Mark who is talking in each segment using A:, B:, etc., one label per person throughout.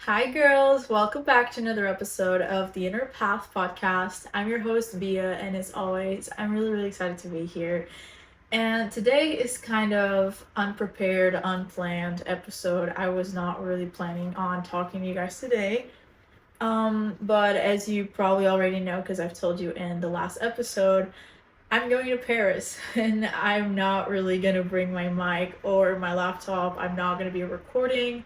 A: Hi, girls. Welcome back to another episode of the Inner Path podcast. I'm your host, Bia, and as always, I'm really excited to be here. And today is kind of unprepared, unplanned episode. I was not really planning on talking to you guys today. But as you probably already know, because I've told you in the last episode, I'm going to Paris and I'm not really going to bring my mic or my laptop. I'm not going to be recording.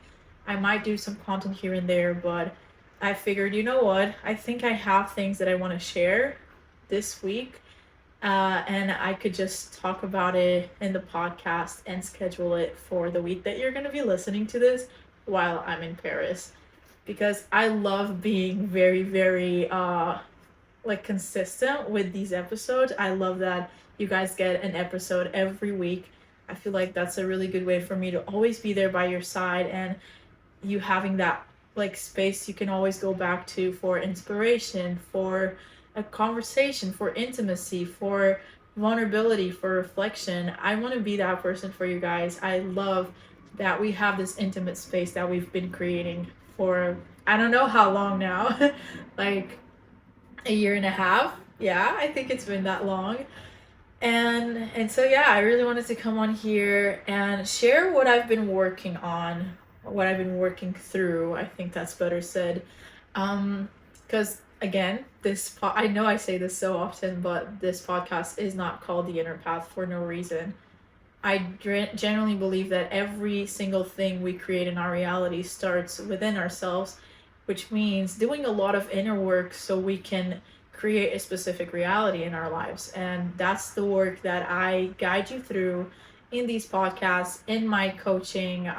A: I might do some content here and there, but I figured, you know what? I think I have things that I want to share this week. And I could just talk about it in the podcast and schedule it for the week that you're going to be listening to this while I'm in Paris. Because I love being very consistent with these episodes. I love that you guys get an episode every week. I feel like that's a really good way for me to always be there by your side, and you having that space you can always go back to for inspiration, for a conversation, for intimacy, for vulnerability, for reflection. I want to be that person for you guys. I love that we have this intimate space that we've been creating for I don't know how long now. like a year and a half. Yeah, I think it's been that long. And so yeah, I really wanted to come on here and share what I've been working on, what I've been working through. I think that's better said. Because again, I know I say this so often, but this podcast is not called The Inner Path for no reason. I generally believe that every single thing we create in our reality starts within ourselves, which means doing a lot of inner work so we can create a specific reality in our lives. And that's the work that I guide you through in these podcasts, in my coaching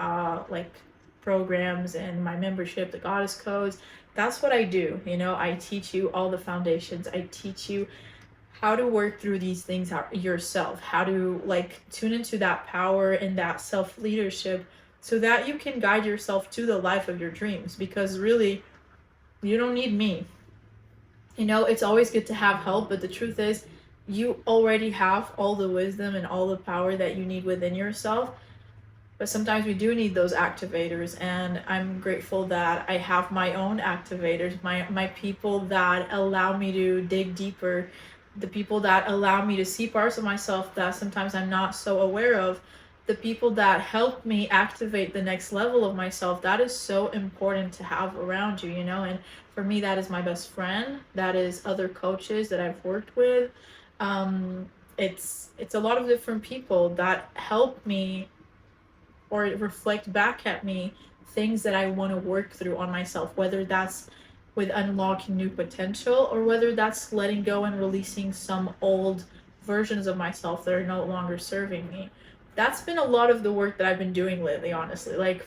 A: programs, and my membership, the Goddess Codes. That's what I do. I teach you all the foundations. I teach you how to work through these things yourself, how to tune into that power and that self-leadership so that you can guide yourself to the life of your dreams. Because really, you don't need me. It's always good to have help, but the truth is you already have all the wisdom and all the power that you need within yourself. But sometimes we do need those activators, and I'm grateful that I have my own activators, my people that allow me to dig deeper, the people that allow me to see parts of myself that sometimes I'm not so aware of, the people that help me activate the next level of myself. That is so important to have around you, and for me, that is my best friend, that is other coaches that I've worked with. It's a lot of different people that help me or reflect back at me things that I want to work through on myself, whether that's with unlocking new potential or whether that's letting go and releasing some old versions of myself that are no longer serving me. That's been a lot of the work that I've been doing lately, honestly.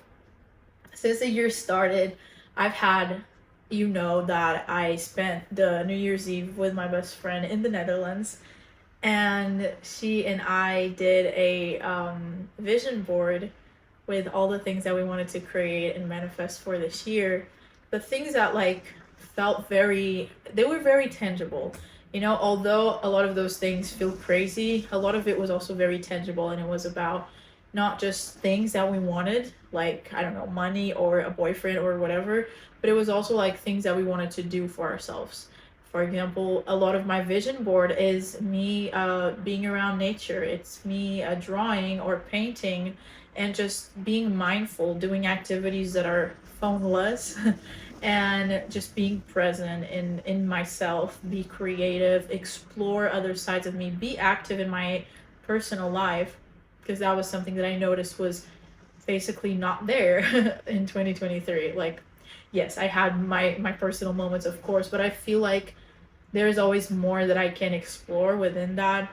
A: Since the year started, I've had, that I spent the New Year's Eve with my best friend in the Netherlands, and she and I did a vision board with all the things that we wanted to create and manifest for this year. The things that they were very tangible. Although a lot of those things feel crazy, a lot of it was also very tangible, and it was about not just things that we wanted, like, I don't know, money or a boyfriend or whatever, but it was also things that we wanted to do for ourselves. For example, a lot of my vision board is me being around nature. It's me drawing or painting and just being mindful, doing activities that are phoneless and just being present in myself, be creative, explore other sides of me, be active in my personal life, because that was something that I noticed was basically not there in 2023. Yes, I had my personal moments, of course, but I feel like there's always more that I can explore within that.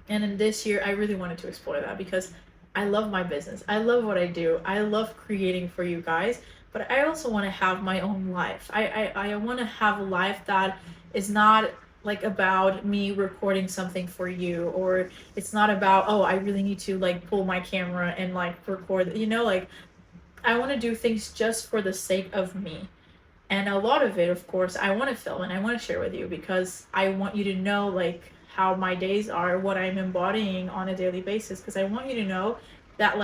A: And in this year, I really wanted to explore that because I love my business. I love what I do. I love creating for you guys, but I also want to have my own life. I want to have a life that is not about me recording something for you, or it's not about, oh, I really need to pull my camera and record, I want to do things just for the sake of me. And a lot of it, of course, I want to film and I want to share with you because I want you to know how my days are, what I'm embodying on a daily basis, because I want you to know that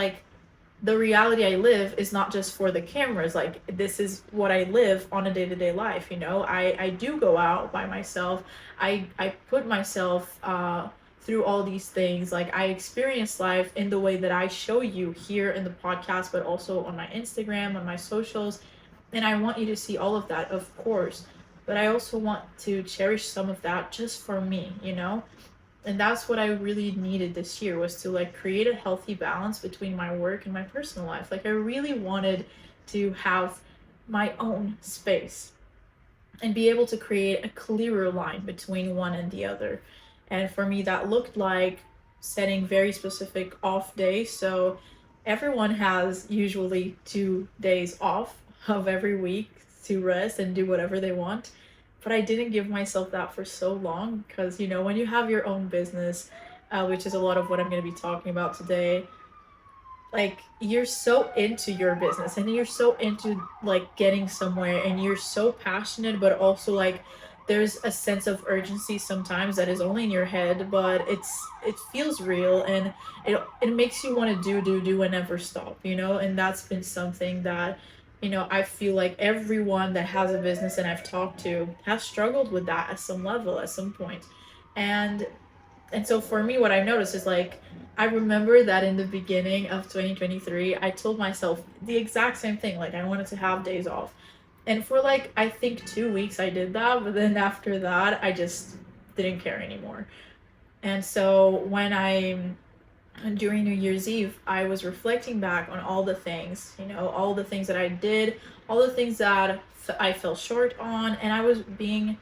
A: the reality I live is not just for the cameras. Like, this is what I live on a day-to-day life, you know. I do go out by myself. I put myself through all these things. Like, I experience life in the way that I show you here in the podcast, but also on my Instagram, on my socials. And I want you to see all of that, of course. But I also want to cherish some of that just for me, you know? And that's what I really needed this year, was to like create a healthy balance between my work and my personal life. Like, I really wanted to have my own space and be able to create a clearer line between one and the other. And for me, that looked like setting very specific off days. So everyone has usually 2 days off of every week to rest and do whatever they want. But I didn't give myself that for so long because, you know, when you have your own business, which is a lot of what I'm going to be talking about today, like, you're so into your business and you're so into like getting somewhere and you're so passionate, but also like there's a sense of urgency sometimes that is only in your head, but it feels real, and it makes you want to do and never stop, you know. And that's been something that, you know, I feel like everyone that has a business and I've talked to has struggled with that at some level, at some point. and and so for me, what I noticed is like, I remember that in the beginning of 2023, I told myself the exact same thing. Like, I wanted to have days off. And for like, I think 2 weeks I did that. But then after that, I just didn't care anymore. And so during New Year's Eve, I was reflecting back on all the things, you know, all the things that I did, all the things that I fell short on. And I was being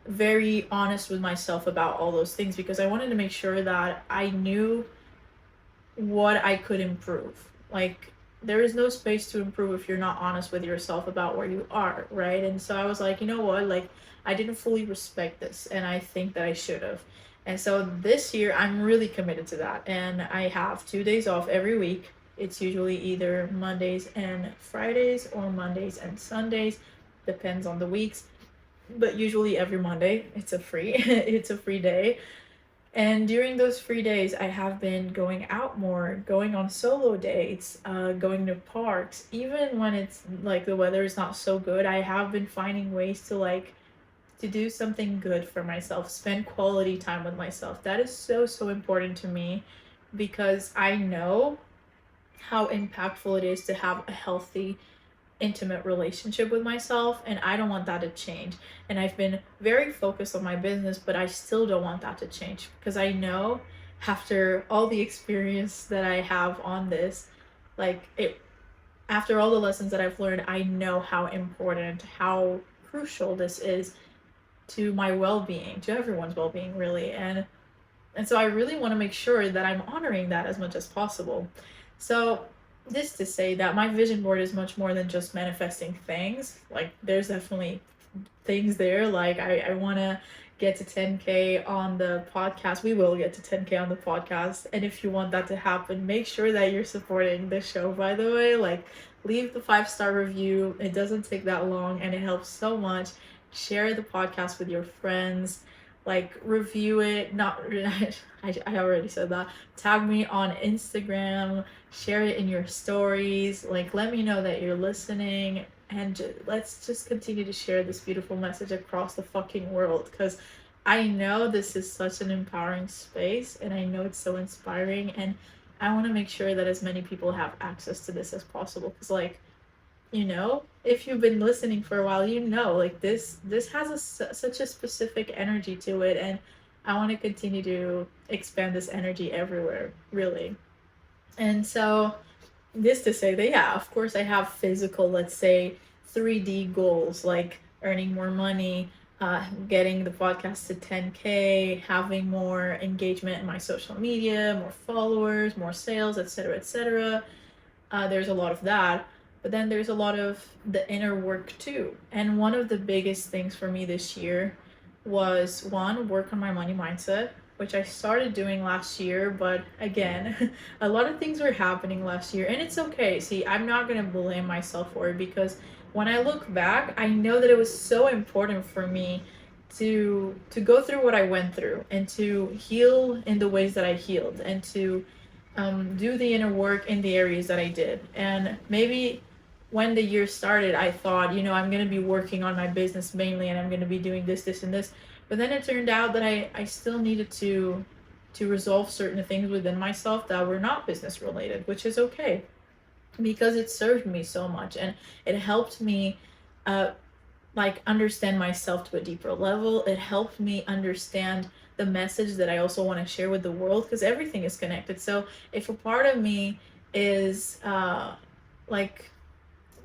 A: very honest with myself about all those things because I wanted to make sure that I knew what I could improve. Like, there is no space to improve if you're not honest with yourself about where you are, right? And so I was like, you know what? Like, I didn't fully respect this, and I think that I should have. And so this year, I'm really committed to that. And I have 2 days off every week. It's usually either Mondays and Fridays or Mondays and Sundays, depends on the weeks. But usually every Monday, it's a free it's a free day. And during those free days, I have been going out more, going on solo dates, going to parks. Even when it's like the weather is not so good, I have been finding ways to like to do something good for myself, spend quality time with myself. That is so important to me because I know how impactful it is to have a healthy, intimate relationship with myself, and I don't want that to change. And I've been very focused on my business, but I still don't want that to change because I know, after all the experience that I have on this, like, it after all the lessons that I've learned, I know how important, how crucial this is to my well-being, to everyone's well-being, really. And so I really want to make sure that I'm honoring that as much as possible. So this to say that my vision board is much more than just manifesting things. Like, there's definitely things there. Like, I want to get to 10K on the podcast. We will get to 10K on the podcast. And if you want that to happen, make sure that you're supporting the show, by the way. Like, leave the 5-star review. It doesn't take that long and it helps so much. Share the podcast with your friends. Like, review it. Not I already said that. Tag me on Instagram, share it in your stories. Like, let me know that you're listening, and let's just continue to share this beautiful message across the fucking world, because I know this is such an empowering space, and I know it's so inspiring, and I want to make sure that as many people have access to this as possible. Because, like, you know, if you've been listening for a while, you know, like, this has such a specific energy to it, and I want to continue to expand this energy everywhere, really. And so this to say that, yeah, of course I have physical, let's say 3D goals, like earning more money, getting the podcast to 10K, having more engagement in my social media, more followers, more sales, etc., etc. There's a lot of that. But then there's a lot of the inner work too. And one of the biggest things for me this year was, one, work on my money mindset, which I started doing last year. But again, a lot of things were happening last year, and it's okay. See, I'm not going to blame myself for it, because when I look back, I know that it was so important for me to go through what I went through and to heal in the ways that I healed, and to do the inner work in the areas that I did. And maybe when the year started, I thought, I'm going to be working on my business mainly, and I'm going to be doing this, this, and this. But then it turned out that I still needed to resolve certain things within myself that were not business related, which is okay, because it served me so much, and it helped me uh, like understand myself to a deeper level. It helped me understand the message that I also want to share with the world, because everything is connected. So if a part of me is like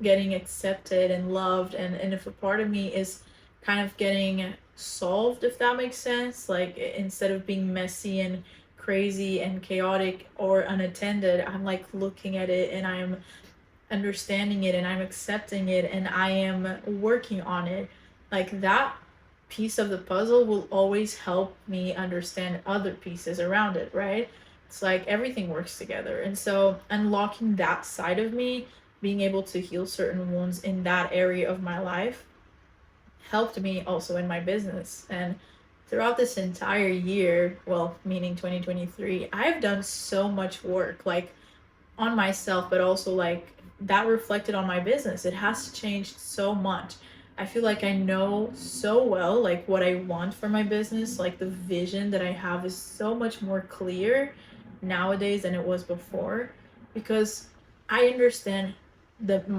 A: getting accepted and loved, and if a part of me is kind of getting solved, if that makes sense, like instead of being messy and crazy and chaotic or unattended, I'm like looking at it and I'm understanding it and I'm accepting it and I am working on it. Like that piece of the puzzle will always help me understand other pieces around it, right? It's like everything works together. And so unlocking that side of me, being able to heal certain wounds in that area of my life, helped me also in my business. And throughout this entire year, well, meaning 2023, I've done so much work, like on myself, but also like that reflected on my business. It has changed so much. I feel like I know so well like what I want for my business. Like the vision that I have is so much more clear nowadays than it was before, because I understand that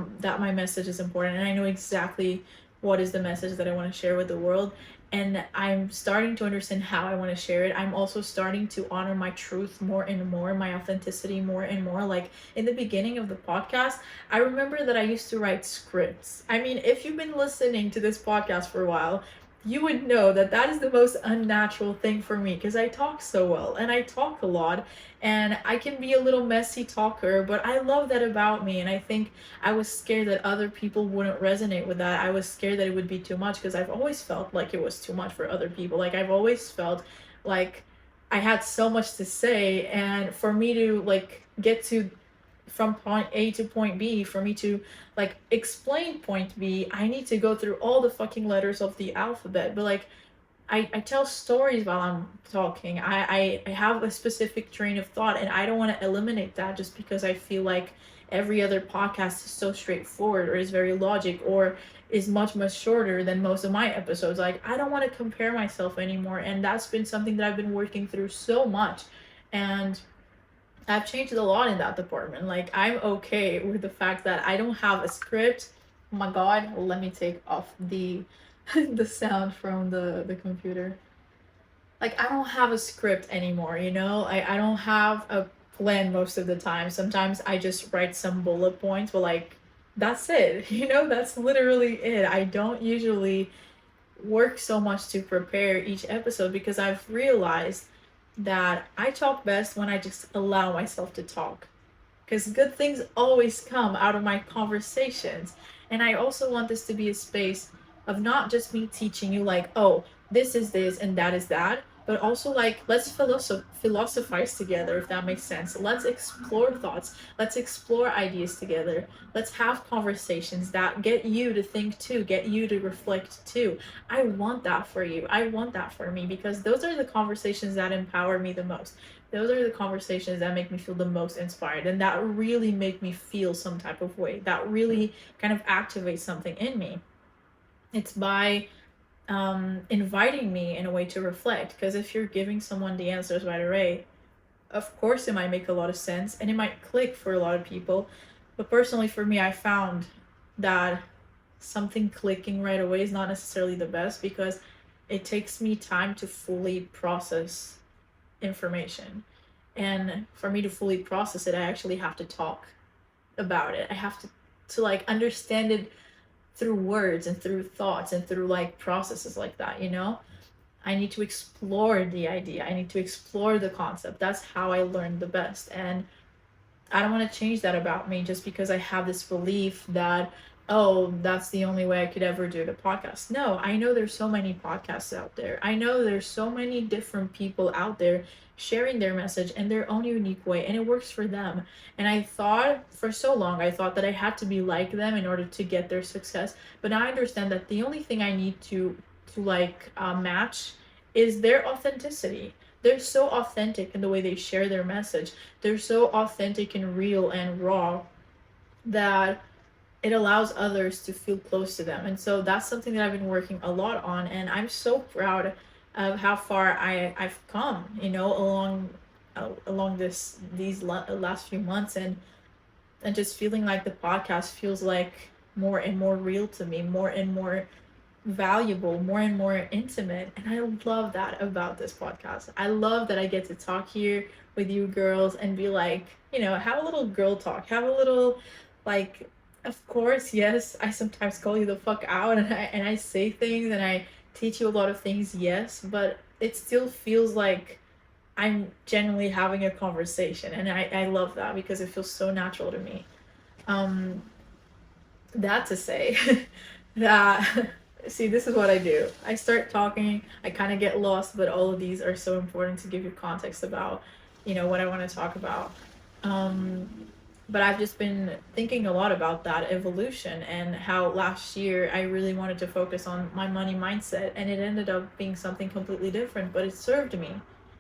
A: my message is important, and I know exactly what is the message that I want to share with the world. And I'm starting to understand how I want to share it. I'm also starting to honor my truth more and more, my authenticity more and more. Like in the beginning of the podcast, I remember that I used to write scripts. I mean, if you've been listening to this podcast for a while, you would know that that is the most unnatural thing for me, because I talk so well and I talk a lot, and I can be a little messy talker, but I love that about me. And I think I was scared that other people wouldn't resonate with that. I was scared that it would be too much, because I've always felt like it was too much for other people. Like I've always felt like I had so much to say, and for me to like get to from point A to point B, for me to like explain point B, I need to go through all the fucking letters of the alphabet. But like I tell stories while I'm talking. I have a specific train of thought, and I don't want to eliminate that just because I feel like every other podcast is so straightforward or is very logic or is much, much shorter than most of my episodes. Like, I don't want to compare myself anymore. And that's been something that I've been working through so much. And I've changed a lot in that department. Like, I'm okay with the fact that I don't have a script. Oh my god, let me take off the the sound from the computer. Like, I don't have a script anymore, I don't have a plan most of the time. Sometimes I just write some bullet points, but like that's it. That's literally it. I don't usually work so much to prepare each episode, because I've realized that I talk best when I just allow myself to talk, because good things always come out of my conversations. And I also want this to be a space of not just me teaching you, like, oh, this is this and that is that, but also like, let's philosophize together, if that makes sense. Let's explore thoughts, let's explore ideas together, let's have conversations that get you to think too, get you to reflect too. I want that for you, I want that for me, because those are the conversations that empower me the most. Those are the conversations that make me feel the most inspired, and that really make me feel some type of way, that really kind of activates something in me. It's by inviting me in a way to reflect, because if you're giving someone the answers right away, of course it might make a lot of sense and it might click for a lot of people. But personally for me, I found that something clicking right away is not necessarily the best, because it takes me time to fully process information. And for me to fully process it, I actually have to talk about it. I have to like understand it through words and through thoughts and through like processes like that. I need to explore the idea, I need to explore the concept. That's how I learn the best. And I don't want to change that about me just because I have this belief that, oh, that's the only way I could ever do the podcast. No, I know there's so many podcasts out there. I know there's so many different people out there sharing their message in their own unique way, and it works for them. And I thought for so long, I thought that I had to be like them in order to get their success. But now I understand that the only thing I need to like match is their authenticity. they're so authentic in the way they share their message. They're so authentic and real and raw that it allows others to feel close to them. And so that's something that I've been working a lot on, and I'm so proud of how far I've come, along these last few months, and just feeling like the podcast feels like more and more real to me, more and more valuable, more and more intimate. And I love that about this podcast. I love that I get to talk here with you girls and be like, have a little girl talk, have a little, like, of course, yes, I sometimes call you the fuck out, and I say things and I teach you a lot of things, yes, but it still feels like I'm genuinely having a conversation, and I love that because it feels so natural to me. Um, that to say, that, see, this is what I do. I start talking, I kind of get lost, but all of these are so important to give you context about, what I want to talk about. But I've just been thinking a lot about that evolution and how last year I really wanted to focus on my money mindset, and it ended up being something completely different, but it served me.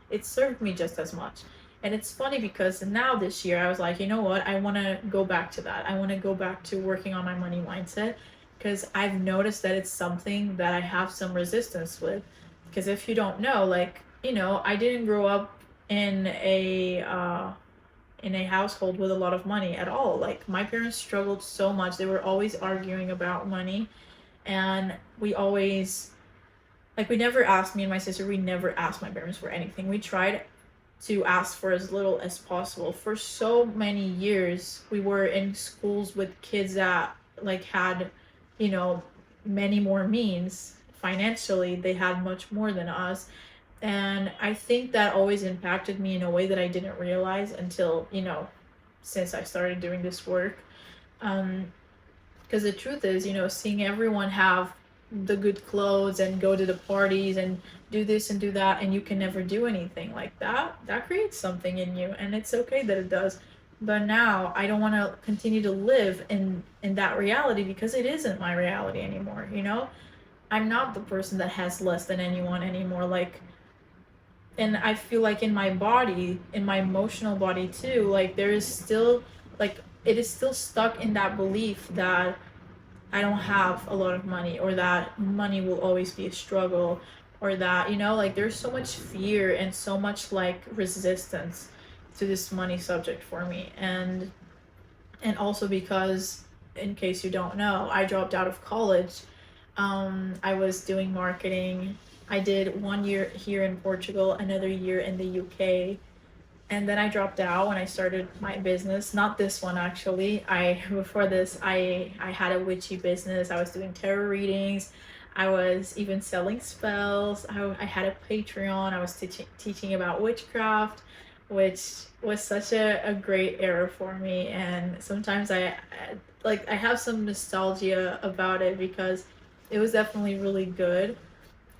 A: It served me just as much. And it's funny because now this year I was like, you know what? I want to go back to that. I want to go back to working on my money mindset because I've noticed that it's something that I have some resistance with. Because if you don't know, like, I didn't grow up in a household with a lot of money at all. Like, my parents struggled so much. They were always arguing about money, and we always, like, we never asked, me and my sister, we never asked my parents for anything. We tried to ask for as little as possible. For so many years, we were in schools with kids that, like, had, many more means financially. They had much more than us. And I think that always impacted me in a way that I didn't realize until, since I started doing this work. Because the truth is, seeing everyone have the good clothes and go to the parties and do this and do that, and you can never do anything like that, that creates something in you, and it's okay that it does. But now I don't want to continue to live in that reality because it isn't my reality anymore. I'm not the person that has less than anyone anymore. Like, and I feel like in my body, in my emotional body too, like, there is still, like, it is still stuck in that belief that I don't have a lot of money, or that money will always be a struggle, or that, like, there's so much fear and so much, like, resistance to this money subject for me. And also because, in case you don't know, I dropped out of college. I was doing marketing. I did 1 year here in Portugal, another year in the UK, and then I dropped out when I started my business. Not this one, actually. Before this, I had a witchy business. I was doing tarot readings. I was even selling spells. I had a Patreon. I was teaching about witchcraft, which was such a great era for me. And sometimes I have some nostalgia about it because it was definitely really good.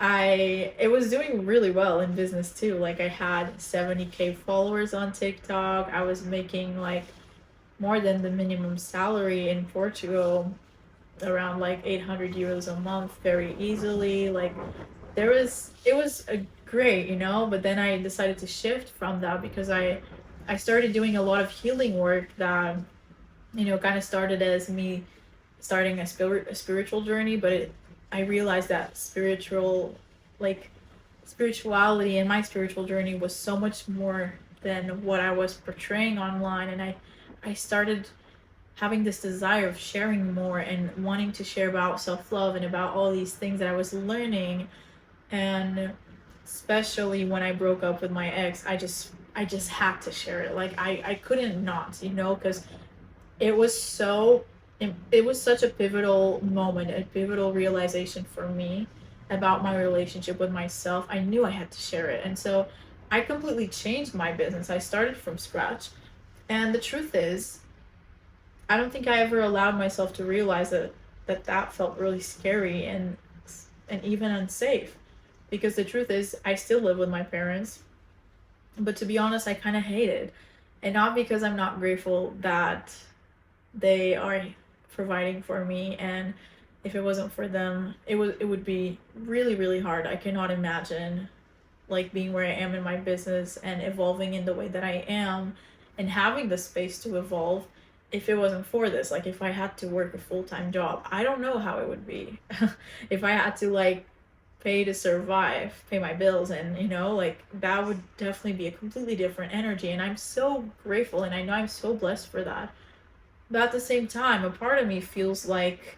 A: It was doing really well in business too. Like, I had 70K followers on TikTok. I was making, like, more than the minimum salary in Portugal, around like 800 euros a month, very easily. Like, it was a great, but then I decided to shift from that because I started doing a lot of healing work that, kind of started as me starting a spiritual journey, but I realized that spirituality and my spiritual journey was so much more than what I was portraying online. And I started having this desire of sharing more and wanting to share about self-love and about all these things that I was learning. And especially when I broke up with my ex, I just had to share it. Like, I couldn't not, because it was such a pivotal moment, a pivotal realization for me about my relationship with myself. I knew I had to share it. And so I completely changed my business. I started from scratch. And the truth is, I don't think I ever allowed myself to realize that felt really scary and even unsafe. Because the truth is, I still live with my parents. But to be honest, I kind of hate it. And not because I'm not grateful that they are providing for me, and if it wasn't for them, it would be really, really hard. I cannot imagine like being where I am in my business and evolving in the way that I am and having the space to evolve if it wasn't for this. Like if I had to work a full-time job, I don't know how it would be. If I had to like pay to survive, pay my bills, and like that would definitely be a completely different energy. And I'm so grateful and I know I'm so blessed for that. But at the same time, a part of me feels like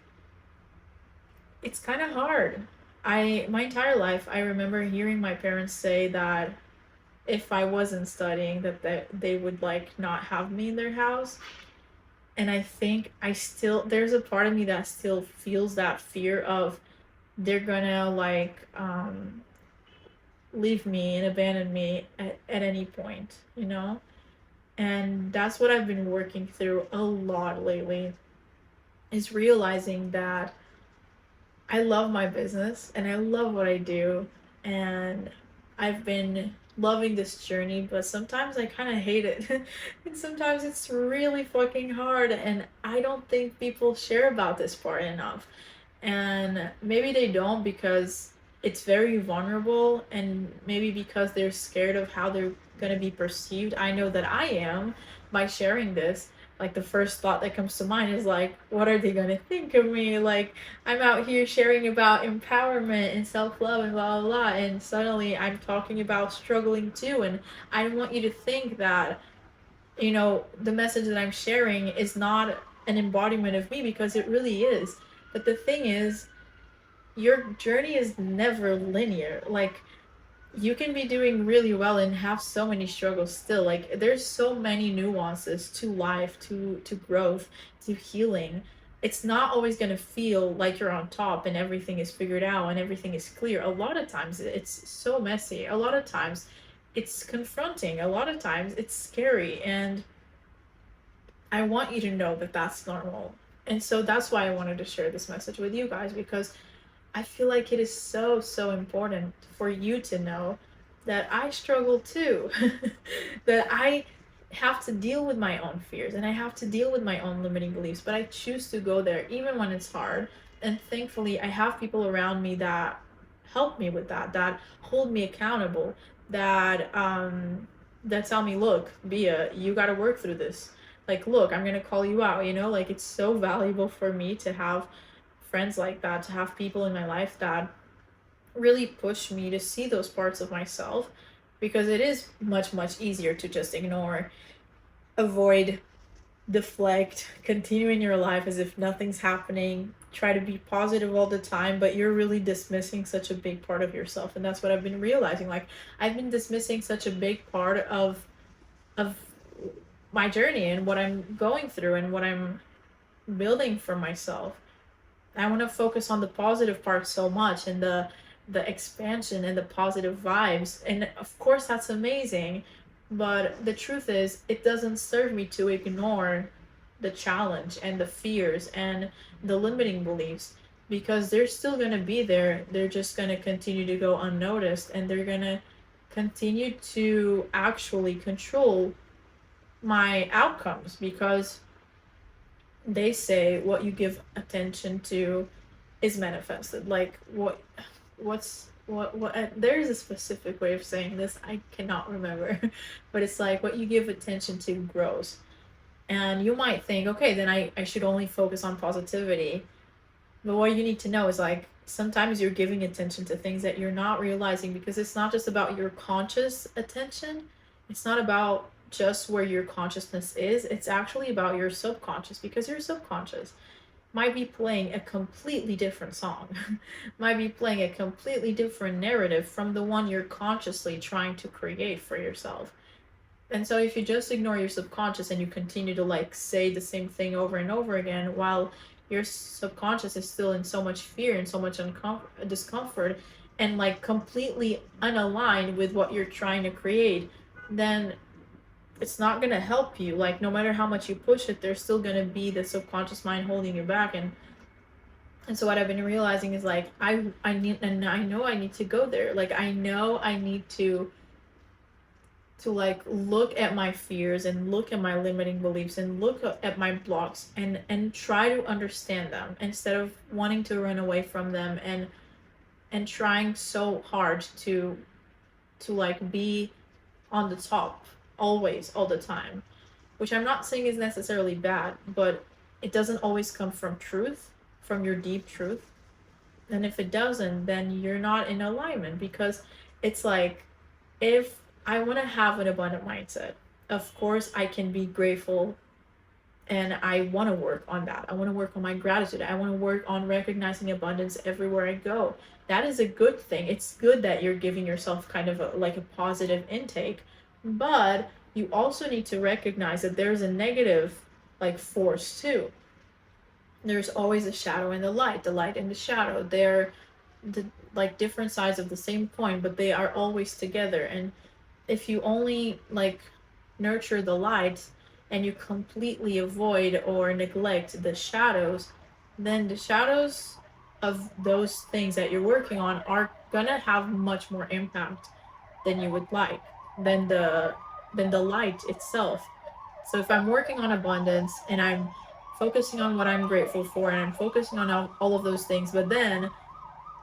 A: it's kind of hard. My entire life, I remember hearing my parents say that if I wasn't studying, that they would like not have me in their house. And I think there's a part of me that still feels that fear of they're gonna like leave me and abandon me at any point. And that's what I've been working through a lot lately, is realizing that I love my business and I love what I do, and I've been loving this journey, but sometimes I kind of hate it. And sometimes it's really fucking hard, and I don't think people share about this part enough. And maybe they don't because it's very vulnerable, and maybe because they're scared of how they're going to be perceived. I know that I am by sharing this. Like the first thought that comes to mind is like, what are they going to think of me? Like I'm out here sharing about empowerment and self-love and blah blah blah, and suddenly I'm talking about struggling too. And I don't want you to think that the message that I'm sharing is not an embodiment of me, because it really is. But the thing is, your journey is never linear. Like, you can be doing really well and have so many struggles still. Like, there's so many nuances to life, to growth, to healing. It's not always going to feel like you're on top and everything is figured out and everything is clear. A lot of times it's so messy. A lot of times it's confronting. A lot of times it's scary. And I want you to know that that's normal. And so that's why I wanted to share this message with you guys, because I feel like it is so, so important for you to know that I struggle too. That I have to deal with my own fears and I have to deal with my own limiting beliefs, but I choose to go there even when it's hard. And thankfully, I have people around me that help me with that hold me accountable, that tell me, look, Bia, you got to work through this. Like, look, I'm going to call you out, like it's so valuable for me to have friends like that, to have people in my life that really push me to see those parts of myself, because it is much, much easier to just ignore, avoid, deflect, continue in your life as if nothing's happening, try to be positive all the time, but you're really dismissing such a big part of yourself. And that's what I've been realizing. Like, I've been dismissing such a big part of my journey and what I'm going through and what I'm building for myself. I want to focus on the positive part so much, and the expansion and the positive vibes. And of course that's amazing, but the truth is it doesn't serve me to ignore the challenge and the fears and the limiting beliefs, because they're still going to be there. They're just going to continue to go unnoticed, and they're going to continue to actually control my outcomes, because they say what you give attention to is manifested. Like there's a specific way of saying this, I cannot remember. But it's like what you give attention to grows. And you might think, okay, then I should only focus on positivity. But what you need to know is, like, sometimes you're giving attention to things that you're not realizing, because it's not just about your conscious attention. It's not about just where your consciousness is. It's actually about your subconscious, because your subconscious might be playing a completely different song, might be playing a completely different narrative from the one you're consciously trying to create for yourself. And so if you just ignore your subconscious and you continue to like say the same thing over and over again, while your subconscious is still in so much fear and so much discomfort, and like completely unaligned with what you're trying to create, then it's not going to help you. Like, no matter how much you push it, there's still going to be the subconscious mind holding you back. And so what I've been realizing is, like, I know I need to go there. Like, I know I need to like look at my fears and look at my limiting beliefs and look at my blocks and try to understand them, instead of wanting to run away from them and trying so hard to to like be on the top always, all the time, which I'm not saying is necessarily bad, but it doesn't always come from truth, from your deep truth. And if it doesn't, then you're not in alignment, because it's like, if I want to have an abundant mindset, of course I can be grateful, and I want to work on that. I want to work on my gratitude. I want to work on recognizing abundance everywhere I go. That is a good thing. It's good that you're giving yourself kind of like a positive intake, but you also need to recognize that there's a negative like force too. There's always a shadow and the light and the shadow. They're the like different sides of the same coin, but they are always together. And if you only like nurture the light and you completely avoid or neglect the shadows, then the shadows of those things that you're working on are gonna have much more impact than you would like, than the light itself. So if I'm working on abundance and I'm focusing on what I'm grateful for and I'm focusing on all of those things, but then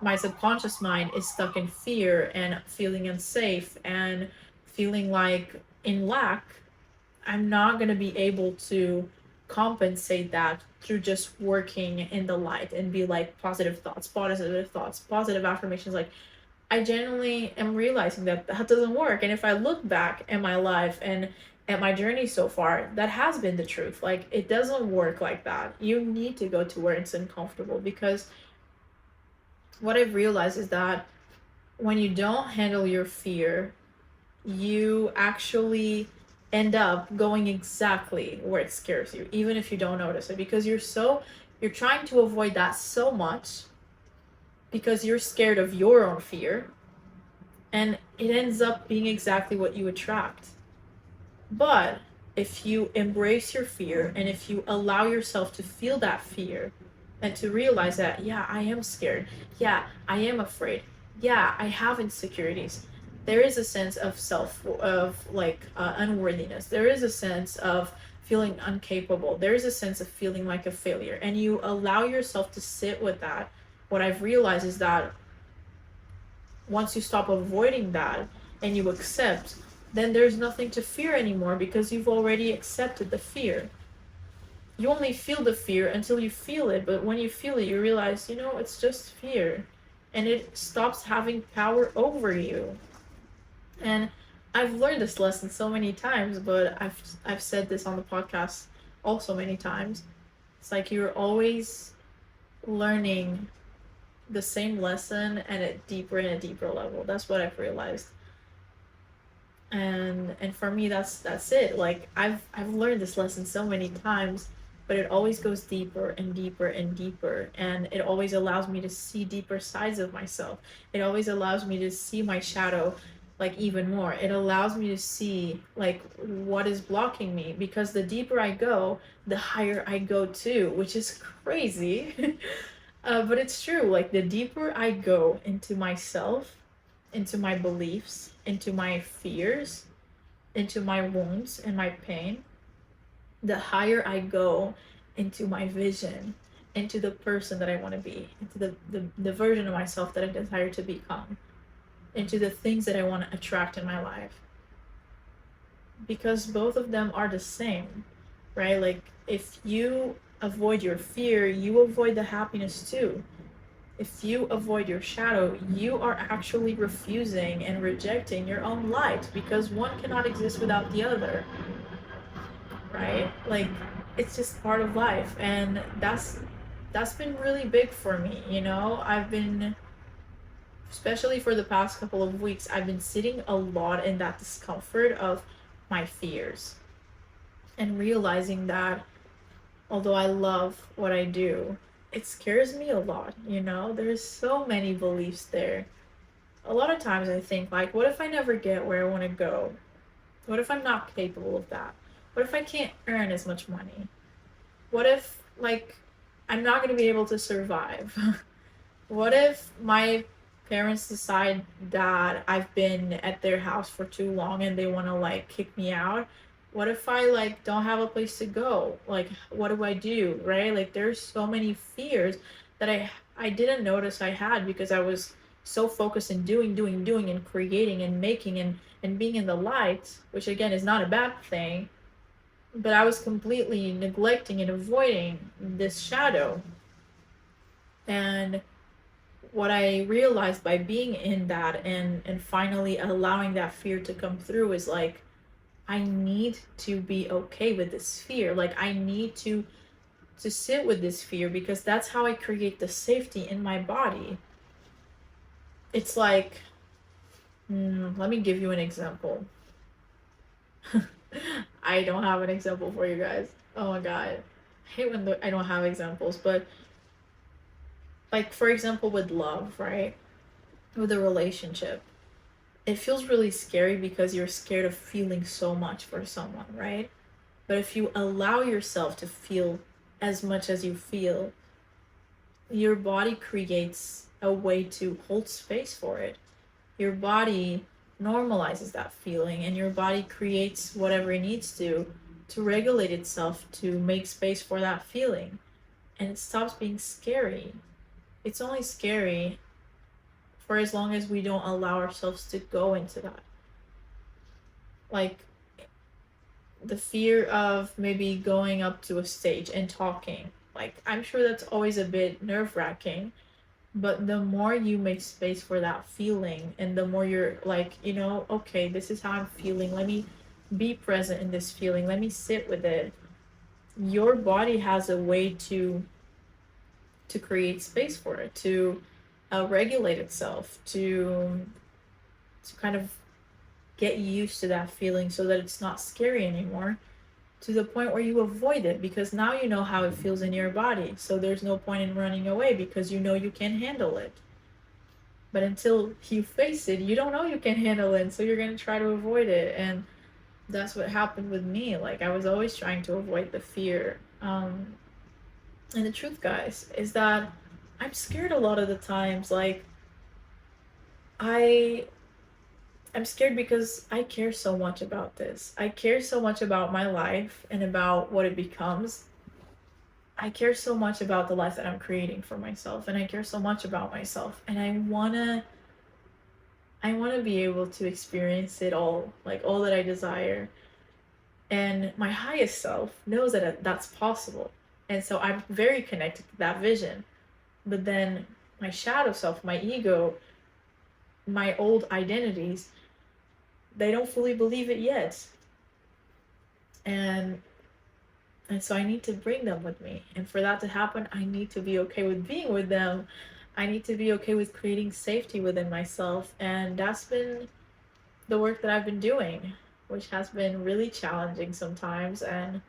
A: my subconscious mind is stuck in fear and feeling unsafe and feeling like in lack, I'm not going to be able to compensate that through just working in the light and be like positive thoughts, positive affirmations. Like, I genuinely am realizing that that doesn't work. And if I look back at my life and at my journey so far, that has been the truth. Like, it doesn't work like that. You need to go to where it's uncomfortable, because what I've realized is that when you don't handle your fear, you actually end up going exactly where it scares you, even if you don't notice it, because you're trying to avoid that so much because you're scared of your own fear, and it ends up being exactly what you attract. But if you embrace your fear and if you allow yourself to feel that fear and to realize that, yeah, I am scared, yeah, I am afraid, yeah, I have insecurities, there is a sense of unworthiness, there is a sense of feeling incapable, there is a sense of feeling like a failure, and you allow yourself to sit with that. What I've realized is that once you stop avoiding that and you accept, then there's nothing to fear anymore, because you've already accepted the fear. You only feel the fear until you feel it, but when you feel it, you realize, it's just fear, and it stops having power over you. And I've learned this lesson so many times, but I've said this on the podcast also many times. It's like you're always learning the same lesson and at a deeper level. That's what I've realized. And for me, that's it. Like, I've learned this lesson so many times, but it always goes deeper and deeper and deeper, and it always allows me to see deeper sides of myself. It always allows me to see my shadow like even more. It allows me to see like what is blocking me, because the deeper I go, the higher I go too, which is crazy. But it's true. Like, the deeper I go into myself, into my beliefs, into my fears, into my wounds and my pain, the higher I go into my vision, into the person that I want to be, into the version of myself that I desire to become, into the things that I want to attract in my life. Because both of them are the same, right? Like, if you avoid your fear, you avoid the happiness too. If you avoid your shadow, you are actually refusing and rejecting your own light, because one cannot exist without the other, right? Like, it's just part of life, and that's been really big for me. I've been, especially for the past couple of weeks, I've been sitting a lot in that discomfort of my fears and realizing that although I love what I do, it scares me a lot. There's so many beliefs there. A lot of times I think, like, what if I never get where I want to go? What if I'm not capable of that? What if I can't earn as much money? What if, like, I'm not going to be able to survive? What if my parents decide that I've been at their house for too long and they want to, like, kick me out? What if I, like, don't have a place to go? Like, what do I do, right? Like, there's so many fears that I didn't notice I had, because I was so focused in doing and creating and making and being in the light, which again is not a bad thing, but I was completely neglecting and avoiding this shadow. And what I realized by being in that and finally allowing that fear to come through is like, I need to be okay with this fear. Like I need to sit with this fear, because that's how I create the safety in my body. It's like, let me give you an example. I don't have an example for you guys. Oh my god. I hate when I don't have examples, but like for example with love, right? With a relationship. It feels really scary because you're scared of feeling so much for someone, right? But if you allow yourself to feel as much as you feel, your body creates a way to hold space for it. Your body normalizes that feeling, and your body creates whatever it needs to regulate itself to make space for that feeling. And it stops being scary. It's only scary for as long as we don't allow ourselves to go into that. Like the fear of maybe going up to a stage and talking. Like I'm sure that's always a bit nerve-wracking, but the more you make space for that feeling and the more you're like, okay, this is how I'm feeling, let me be present in this feeling, let me sit with it, your body has a way to create space for it, to regulate itself, to kind of get used to that feeling so that it's not scary anymore, to the point where you avoid it because now you know how it feels in your body. So there's no point in running away because you know you can handle it. But until you face it, you don't know you can handle it, so you're going to try to avoid it. And that's what happened with me. Like I was always trying to avoid the fear. And the truth, guys, is that I'm scared a lot of the times. Like I I'm scared because I care so much about this. I care so much about my life and about what it becomes. I care so much about the life that I'm creating for myself, and I care so much about myself, and I want to be able to experience it all, like all that I desire. And my highest self knows that that's possible. And so I'm very connected to that vision. But then my shadow self, my ego, my old identities, they don't fully believe it yet. And so I need to bring them with me. And for that to happen, I need to be okay with being with them. I need to be okay with creating safety within myself. And that's been the work that I've been doing, which has been really challenging sometimes, and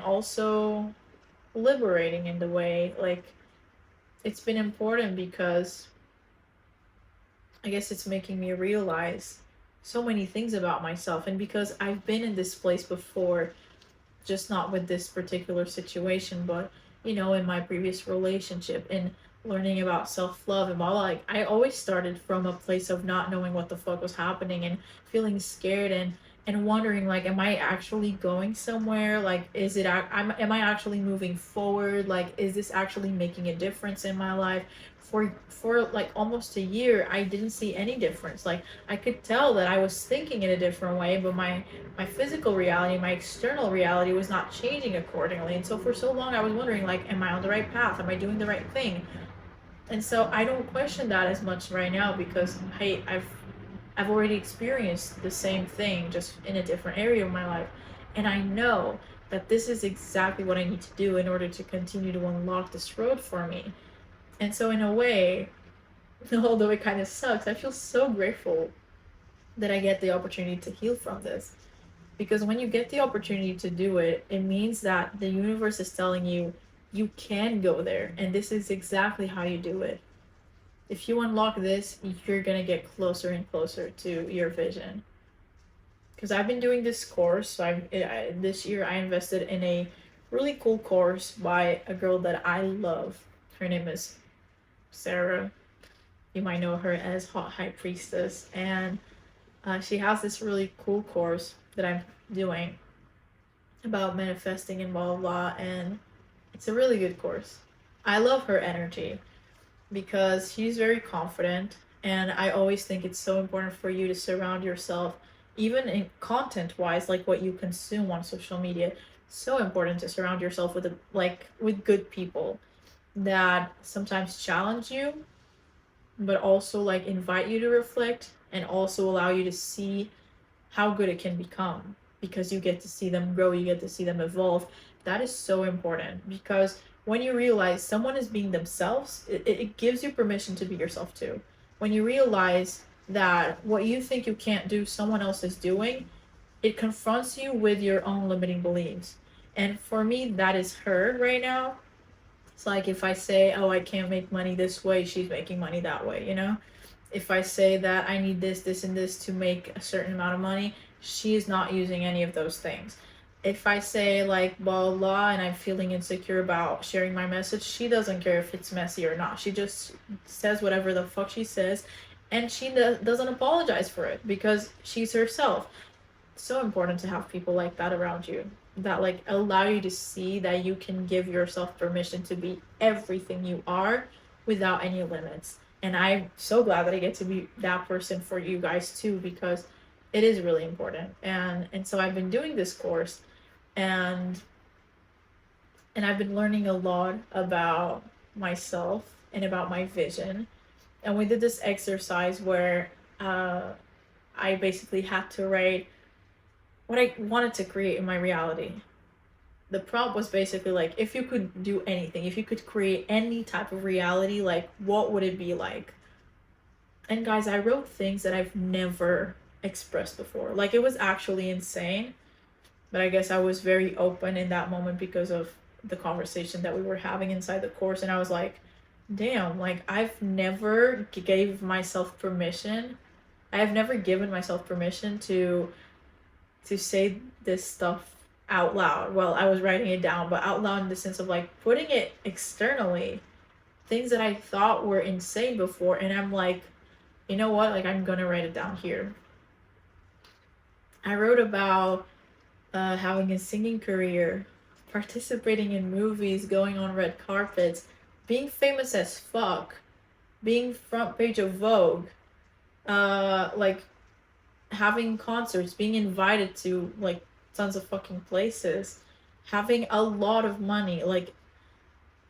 A: also liberating in the way. Like it's been important because I guess it's making me realize so many things about myself, and because I've been in this place before, just not with this particular situation, but in my previous relationship, and learning about self-love and all. Like I always started from a place of not knowing what the fuck was happening and feeling scared and wondering, like, am I actually going somewhere? Like, am I actually moving forward? Like, is this actually making a difference in my life? For like almost a year, I didn't see any difference. Like I could tell that I was thinking in a different way, but my physical reality, my external reality was not changing accordingly. And so for so long I was wondering, like, am I on the right path? Am I doing the right thing? And so I don't question that as much right now because, hey, I've already experienced the same thing, just in a different area of my life. And I know that this is exactly what I need to do in order to continue to unlock this road for me. And so in a way, although it kind of sucks, I feel so grateful that I get the opportunity to heal from this. Because when you get the opportunity to do it, it means that the universe is telling you, you can go there, and this is exactly how you do it. If you unlock this, you're gonna get closer and closer to your vision. Because I've been doing this course, so this year I invested in a really cool course by a girl that I love. Her name is Sarah. You might know her as Hot High Priestess, and she has this really cool course that I'm doing about manifesting and blah blah blah, and it's a really good course. I love her energy, because he's very confident, and I always think it's so important for you to surround yourself, even in content wise, like what you consume on social media. So important to surround yourself with with good people that sometimes challenge you, but also like invite you to reflect and also allow you to see how good it can become, because you get to see them grow, you get to see them evolve. That is so important, because when you realize someone is being themselves, it gives you permission to be yourself too. When you realize that what you think you can't do, someone else is doing, it confronts you with your own limiting beliefs. And for me, that is her right now. It's like if I say, oh, I can't make money this way, she's making money that way, you know? If I say that I need this, this, and this to make a certain amount of money, she is not using any of those things. If I say like blah blah and I'm feeling insecure about sharing my message, she doesn't care if it's messy or not. She just says whatever the fuck she says, and she doesn't apologize for it because she's herself. It's so important to have people like that around you that like allow you to see that you can give yourself permission to be everything you are without any limits. And I'm so glad that I get to be that person for you guys too, because it is really important. And so I've been doing this course, and I've been learning a lot about myself and about my vision. And we did this exercise where I basically had to write what I wanted to create in my reality. The prompt was basically like, if you could do anything, if you could create any type of reality, like what would it be like? And guys, I wrote things that I've never expressed before. Like, it was actually insane, but I guess I was very open in that moment because of the conversation that we were having inside the course. And I was like, damn, like I've never gave myself permission. I have never given myself permission to say this stuff out loud. Well, I was writing it down, but out loud in the sense of like putting it externally. Things that I thought were insane before, and I'm like, you know what? Like, I'm gonna write it down here. I wrote about having a singing career, participating in movies, going on red carpets, being famous as fuck, being front page of Vogue, like having concerts, being invited to like tons of fucking places, having a lot of money, like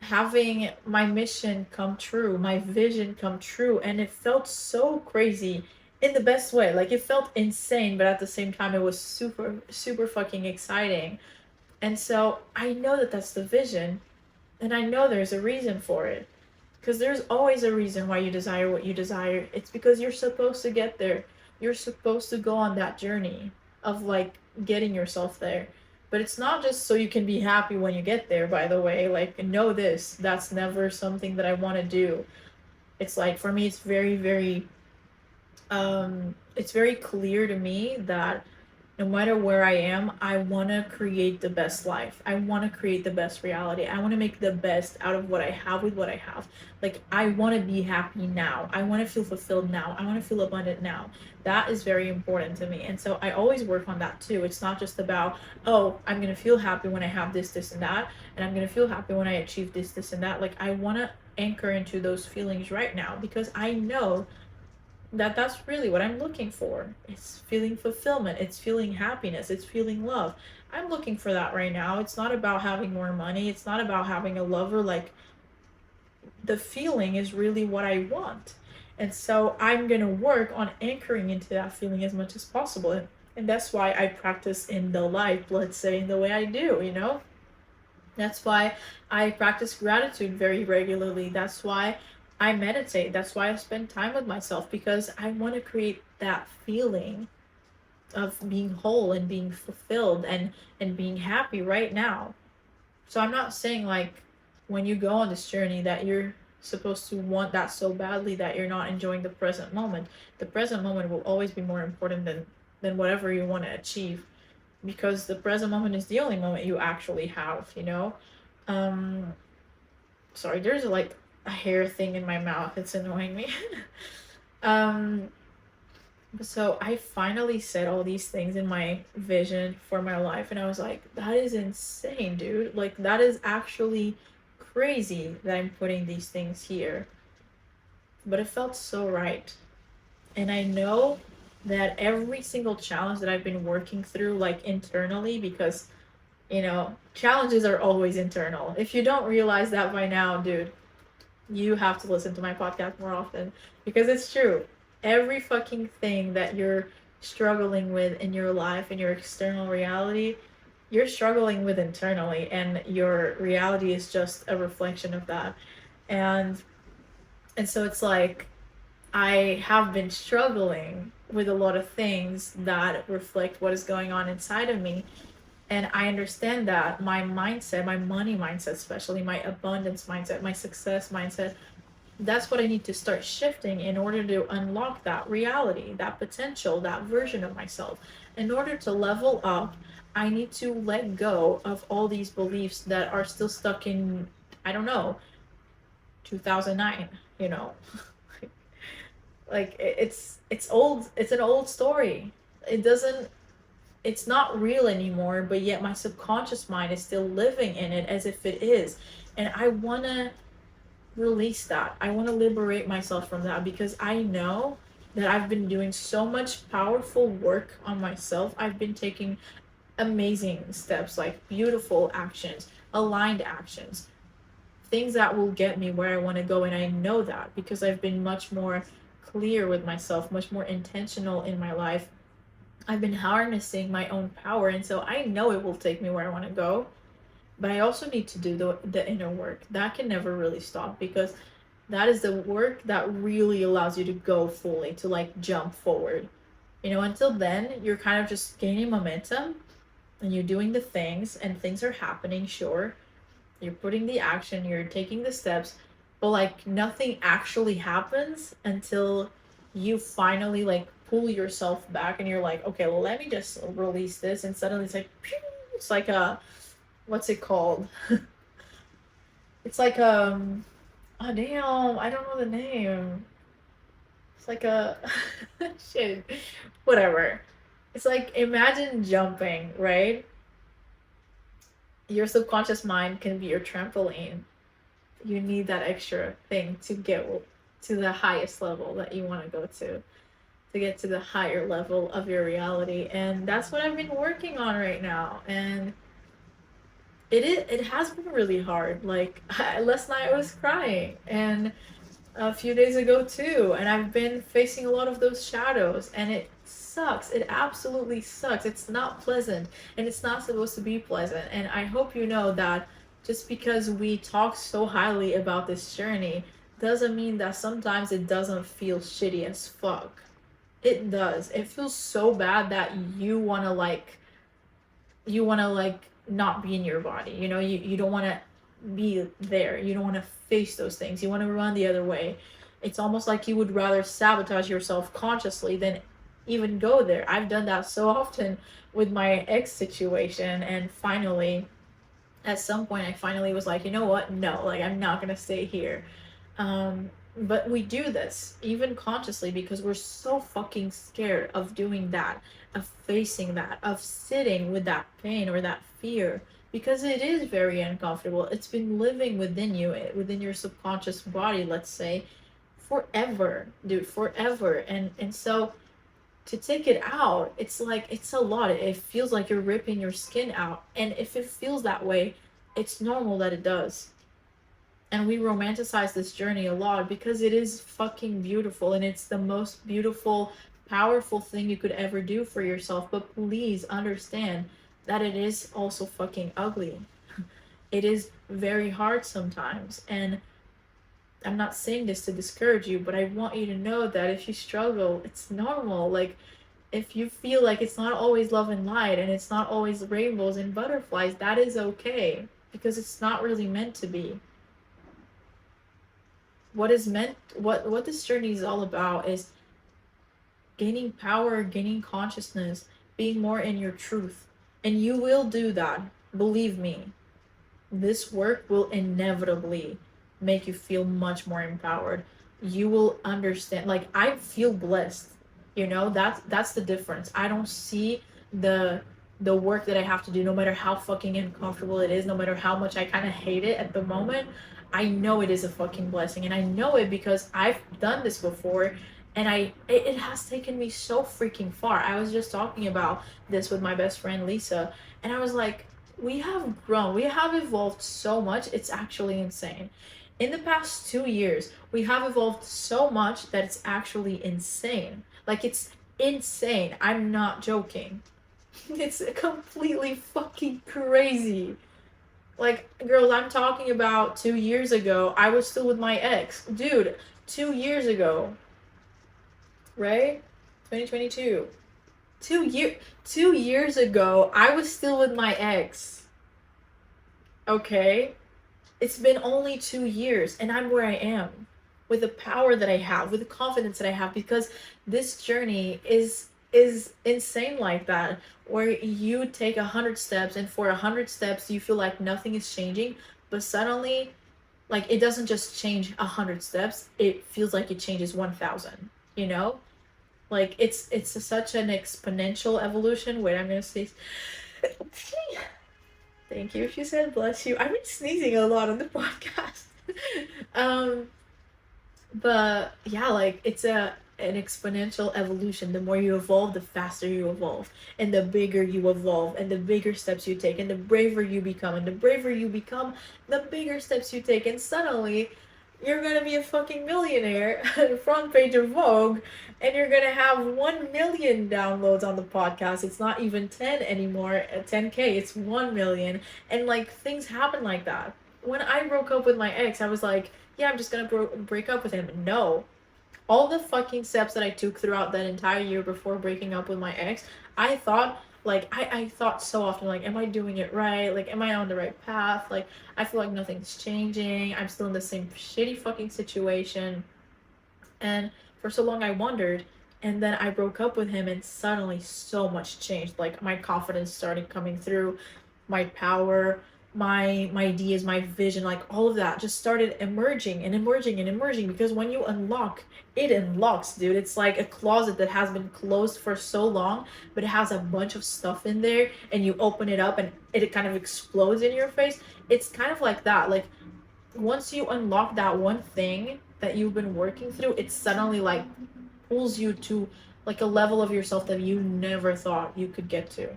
A: having my mission come true, my vision come true. And it felt so crazy in the best way. Like, it felt insane, but at the same time it was super super fucking exciting. And so I know that that's the vision, and I know there's a reason for it, because there's always a reason why you desire what you desire. It's because you're supposed to get there. You're supposed to go on that journey of like getting yourself there. But it's not just so you can be happy when you get there, by the way. Like, know this, that's never something that I want to do. It's like, for me, it's very clear to me that no matter where I am, I want to create the best life. I want to create the best reality. I want to make the best out of what I have with what I have. Like, I want to be happy now. I want to feel fulfilled now. I want to feel abundant now. That is very important to me. And so I always work on that too. It's not just about, oh, I'm going to feel happy when I have this, this, and that. And I'm going to feel happy when I achieve this, this, and that. Like, I want to anchor into those feelings right now, because I know that that's really what I'm looking for. It's feeling fulfillment, it's feeling happiness, it's feeling love. I'm looking for that right now. It's not about having more money, it's not about having a lover. Like, the feeling is really what I want. And so I'm going to work on anchoring into that feeling as much as possible. And that's why I practice in the life, let's say, in the way I do, you know? That's why I practice gratitude very regularly. That's why I meditate. That's why I spend time with myself, because I want to create that feeling of being whole and being fulfilled and being happy right now. So I'm not saying like when you go on this journey that you're supposed to want that so badly that you're not enjoying the present moment. The present moment will always be more important than whatever you want to achieve, because the present moment is the only moment you actually have, you know? Sorry, there's like a hair thing in my mouth. It's annoying me. um, so I finally said all these things in my vision for my life, and I was like, that is insane, dude. Like, that is actually crazy that I'm putting these things here. but it felt so right. And I know that every single challenge that I've been working through, like internally, because, challenges are always internal. If you don't realize that by now, dude, you have to listen to my podcast more often, because it's true. Every fucking thing that you're struggling with in your life, in your external reality, you're struggling with internally, and your reality is just a reflection of that. And and so it's like I have been struggling with a lot of things that reflect what is going on inside of me. And I understand that my mindset, my money mindset, especially my abundance mindset, my success mindset, that's what I need to start shifting in order to unlock that reality, that potential, that version of myself. In order to level up, I need to let go of all these beliefs that are still stuck in, I don't know, 2009, you know. Like it's old, it's an old story. It doesn't it's not real anymore, but yet my subconscious mind is still living in it as if it is. And I want to release that. I want to liberate myself from that, because I know that I've been doing so much powerful work on myself. I've been taking amazing steps, like beautiful actions, aligned actions, things that will get me where I want to go. And I know that because I've been much more clear with myself, much more intentional in my life. I've been harnessing my own power, and so I know it will take me where I want to go. But I also need to do the inner work. That can never really stop, because that is the work that really allows you to go fully, to like jump forward. Until then, you're kind of just gaining momentum, and you're doing the things, and things are happening, sure. You're putting the action, you're taking the steps, but like nothing actually happens until you finally like pull yourself back, and you're like, okay, well, let me just release this. And suddenly it's like, pew! It's like a, what's it called? It's like, oh damn, I don't know the name. It's like a, shit, whatever. It's like, imagine jumping, right? Your subconscious mind can be your trampoline. You need that extra thing to get to the highest level that you want to go to get to the higher level of your reality. And that's what I've been working on right now. And it has been really hard. Like, last night I was crying, and a few days ago too, and I've been facing a lot of those shadows, and it sucks. It absolutely sucks. It's not pleasant, and it's not supposed to be pleasant. And I hope you know that just because we talk so highly about this journey doesn't mean that sometimes it doesn't feel shitty as fuck. It does. It feels so bad that you want to like not be in your body. You don't want to be there. You don't want to face those things. You want to run the other way. It's almost like you would rather sabotage yourself consciously than even go there. I've done that so often with my ex situation, and finally, at some point, I finally was like, you know what? No, like, I'm not gonna stay here. But we do this even consciously because we're so fucking scared of doing that, of facing that, of sitting with that pain or that fear, because it is very uncomfortable. It's been living within you, within your subconscious body, let's say, forever, dude, forever. And so to take it out, it's like, it's a lot. It feels like you're ripping your skin out. And if it feels that way, it's normal that it does. And we romanticize this journey a lot because it is fucking beautiful, and it's the most beautiful, powerful thing you could ever do for yourself. But please understand that it is also fucking ugly. It is very hard sometimes. And I'm not saying this to discourage you, but I want you to know that if you struggle, it's normal. Like, if you feel like it's not always love and light, and it's not always rainbows and butterflies, that is okay, because it's not really meant to be. What this journey is all about is gaining power, gaining consciousness, being more in your truth. And you will do that. Believe me. This work will inevitably make you feel much more empowered. You will understand. Like, I feel blessed. That's the difference. I don't see the work that I have to do, no matter how fucking uncomfortable it is, no matter how much I kind of hate it at the moment. I know it is a fucking blessing, and I know it because I've done this before, and it has taken me so freaking far. I was just talking about this with my best friend Lisa, and I was like, we have grown, we have evolved so much. It's actually insane. In the past 2 years, we have evolved so much that it's actually insane. Like, it's insane. I'm not joking. It's completely fucking crazy. Like, girls, I'm talking about 2 years ago. I was still with my ex. Dude, 2 years ago, right? 2022. 2 years ago, I was still with my ex. Okay? It's been only 2 years, and I'm where I am. With the power that I have, with the confidence that I have, because this journey is insane like that, where you take 100 steps, and for 100 steps you feel like nothing is changing, but suddenly, like, it doesn't just change 100 steps, it feels like it changes 1,000, you know? Like, it's such an exponential evolution. Wait, I'm gonna say thank you. She said bless you. I've been sneezing a lot on the podcast. um but yeah, like, it's an exponential evolution. The more you evolve, the faster you evolve, and the bigger you evolve, and the bigger steps you take, and the braver you become, and the braver you become, the bigger steps you take, and suddenly you're gonna be a fucking millionaire on the front page of Vogue, and you're gonna have 1 million downloads on the podcast. It's not even 10 anymore, 10K, it's 1 million. And like, things happen like that. When I broke up with my ex, I was like, yeah, I'm just gonna break up with him. No. All the fucking steps that I took throughout that entire year before breaking up with my ex, I thought, like, I thought so often, like, am I doing it right? Like, am I on the right path? Like, I feel like nothing's changing. I'm still in the same shitty fucking situation. And for so long I wondered, and then I broke up with him, and suddenly so much changed. Like, my confidence started coming through, my power, my ideas, my vision, like, all of that just started emerging and emerging and emerging, because when you unlock, it unlocks, dude. It's like a closet that has been closed for so long, but it has a bunch of stuff in there, and you open it up and it kind of explodes in your face. It's kind of like that. Like, once you unlock that one thing that you've been working through, it suddenly, like, pulls you to, like, a level of yourself that you never thought you could get to.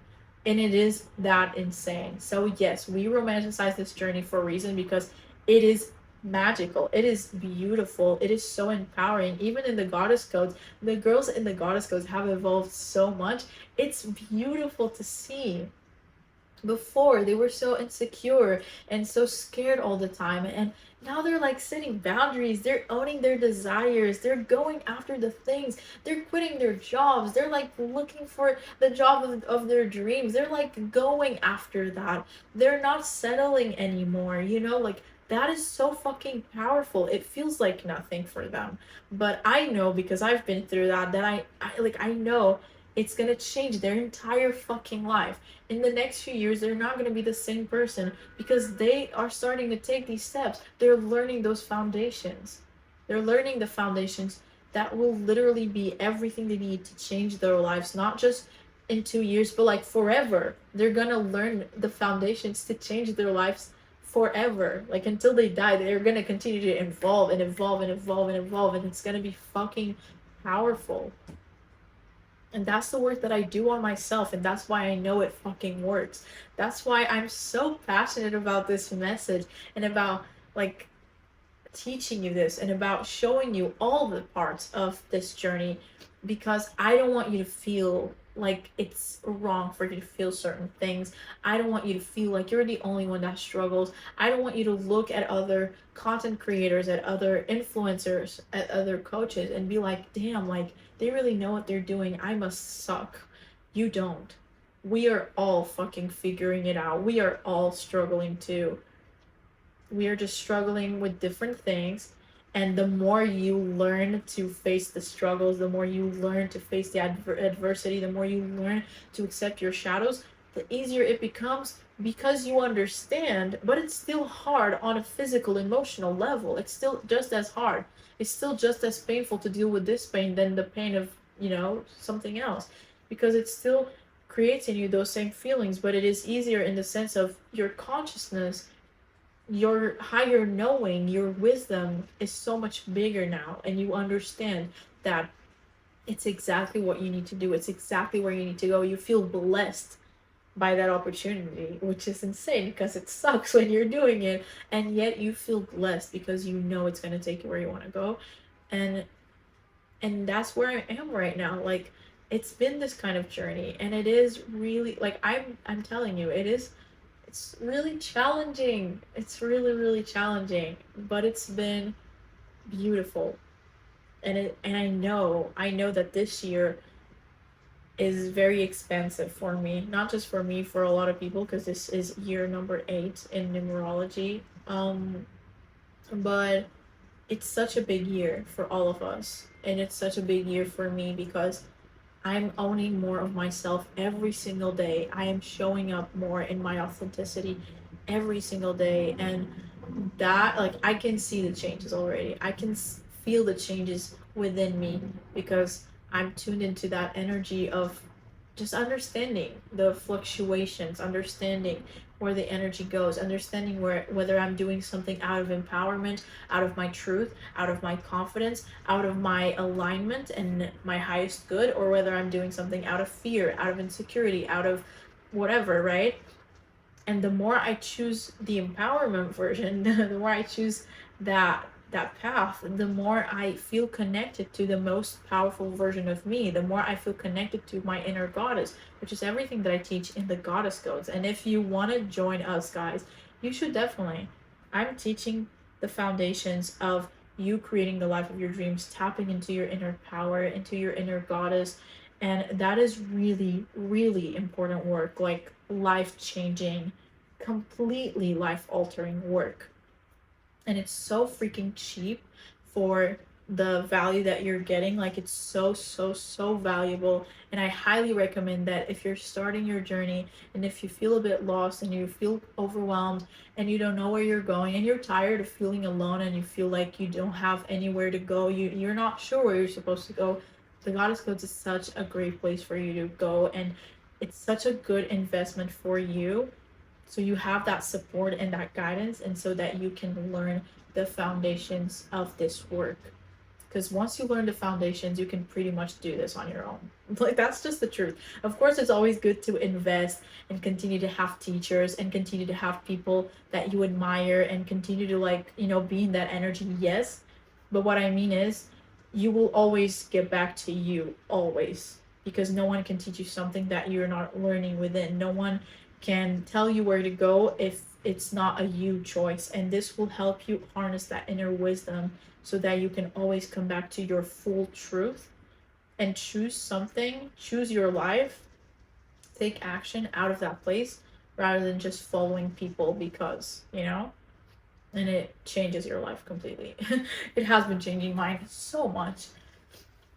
A: And it is that insane. So yes, we romanticize this journey for a reason, because it is magical, it is beautiful, it is so empowering. Even in the goddess codes, the girls in the goddess codes have evolved so much. It's beautiful to see. Before, they were so insecure and so scared all the time, and now they're like setting boundaries, they're owning their desires, they're going after the things, they're quitting their jobs, they're like looking for the job of their dreams, they're like going after that, they're not settling anymore, you know? Like, that is so fucking powerful. It feels like nothing for them, but I know, because I've been through that, that I know it's gonna change their entire fucking life. In the next few years, they're not gonna be the same person, because they are starting to take these steps. They're learning those foundations. They're learning the foundations that will literally be everything they need to change their lives, not just in 2 years, but like forever. They're gonna learn the foundations to change their lives forever. Like, until they die, they're gonna continue to evolve and evolve and evolve and evolve, and it's gonna be fucking powerful. And that's the work that I do on myself, and that's why I know it fucking works. That's why I'm so passionate about this message, and about, like, teaching you this, and about showing you all the parts of this journey, because I don't want you to feel like it's wrong for you to feel certain things. I don't want you to feel like you're the only one that struggles. I don't want you to look at other content creators, at other influencers, at other coaches, and be like, damn, like, they really know what they're doing, I must suck. You don't. We are all fucking figuring it out. We are all struggling too. We are just struggling with different things. And the more you learn to face the struggles, the more you learn to face the adversity, the more you learn to accept your shadows, the easier it becomes, because you understand. But it's still hard on a physical, emotional level. It's still just as hard. It's still just as painful to deal with this pain than the pain of, something else. Because it still creates in you those same feelings, but it is easier in the sense of your consciousness your higher knowing, your wisdom is so much bigger now, and you understand that it's exactly what you need to do. It's exactly where you need to go. You feel blessed by that opportunity, which is insane because it sucks when you're doing it, and yet you feel blessed because you know it's going to take you where you want to go. And that's where I am right now. Like, it's been this kind of journey, and it is really, like, I'm telling you, it's really challenging. It's really, really challenging, but it's been beautiful. And I know that this year is very expensive for me, not just for me, for a lot of people, because this is year number 8 in numerology. But it's such a big year for all of us, and it's such a big year for me because I'm owning more of myself every single day. I am showing up more in my authenticity every single day, and that, like, I can see the changes already. I can feel the changes within me because I'm tuned into that energy of just understanding the fluctuations, understanding where the energy goes, understanding whether I'm doing something out of empowerment, out of my truth, out of my confidence, out of my alignment and my highest good, or whether I'm doing something out of fear, out of insecurity, out of whatever, right? And the more I choose the empowerment version, the more I choose that path, the more I feel connected to the most powerful version of me, the more I feel connected to my inner goddess, which is everything that I teach in the goddess codes. And if you want to join us, guys, you should definitely. I'm teaching the foundations of you creating the life of your dreams, tapping into your inner power, into your inner goddess. And that is really, really important work, like life changing, completely life altering work. And it's so freaking cheap for the value that you're getting. Like, it's so, so, so valuable. And I highly recommend that if you're starting your journey, and if you feel a bit lost and you feel overwhelmed and you don't know where you're going, and you're tired of feeling alone, and you feel like you don't have anywhere to go, you're not sure where you're supposed to go, the Goddess Codes is such a great place for you to go. And it's such a good investment for you, so you have that support and that guidance, and so that you can learn the foundations of this work. Because once you learn the foundations, you can pretty much do this on your own. Like, that's just the truth. Of course, it's always good to invest and continue to have teachers and continue to have people that you admire and continue to, like, be in that energy. Yes, but what I mean is, you will always get back to you, always, because no one can teach you something that you're not learning within. No one can tell you where to go if it's not a you choice, and this will help you harness that inner wisdom so that you can always come back to your full truth and choose something, choose your life, take action out of that place, rather than just following people because, and it changes your life completely. It has been changing mine so much.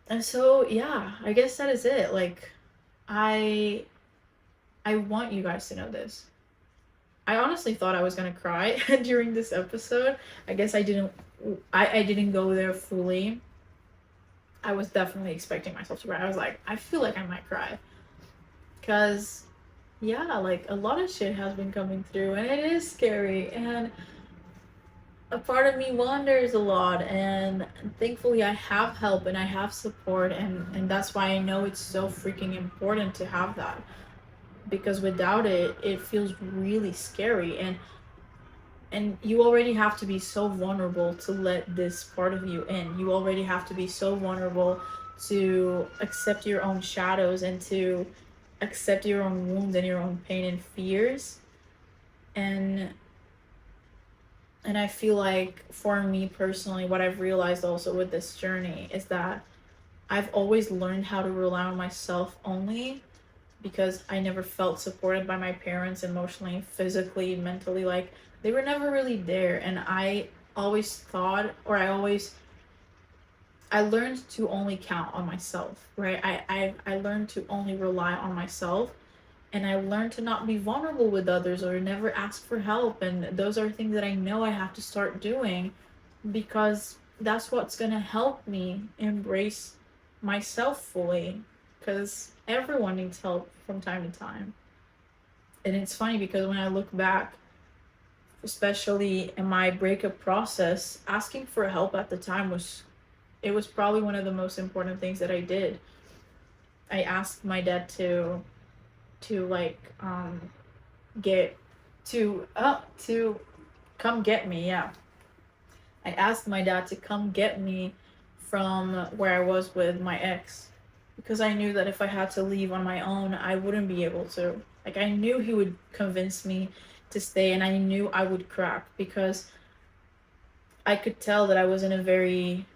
A: And so, yeah, I guess that is it. Like, I want you guys to know this. I honestly thought I was gonna cry during this episode. I guess I didn't go there fully. I was definitely expecting myself to cry. I was like, I feel like I might cry. Cause yeah, like, a lot of shit has been coming through, and it is scary, and a part of me wonders a lot, and thankfully I have help and I have support, and that's why I know it's so freaking important to have that, because without it, it feels really scary. And you already have to be so vulnerable to let this part of you in. You already have to be so vulnerable to accept your own shadows and to accept your own wounds and your own pain and fears. And I feel like, for me personally, what I've realized also with this journey is that I've always learned how to rely on myself only, because I never felt supported by my parents emotionally, physically, mentally. Like, they were never really there. And I always thought, or I learned to only count on myself, right? I learned to only rely on myself, and I learned to not be vulnerable with others or never ask for help. And those are things that I know I have to start doing, because that's what's gonna help me embrace myself fully, because everyone needs help from time to time. And it's funny because when I look back especially in my breakup process. Asking for help at the time was, it was probably one of the most important things that I did. I asked my dad to like get to come get me. Yeah, I asked my dad to come get me from where I was with my ex, because I knew that if I had to leave on my own, I wouldn't be able to. Like, I knew he would convince me to stay, and I knew I would crack because I could tell that I was in a very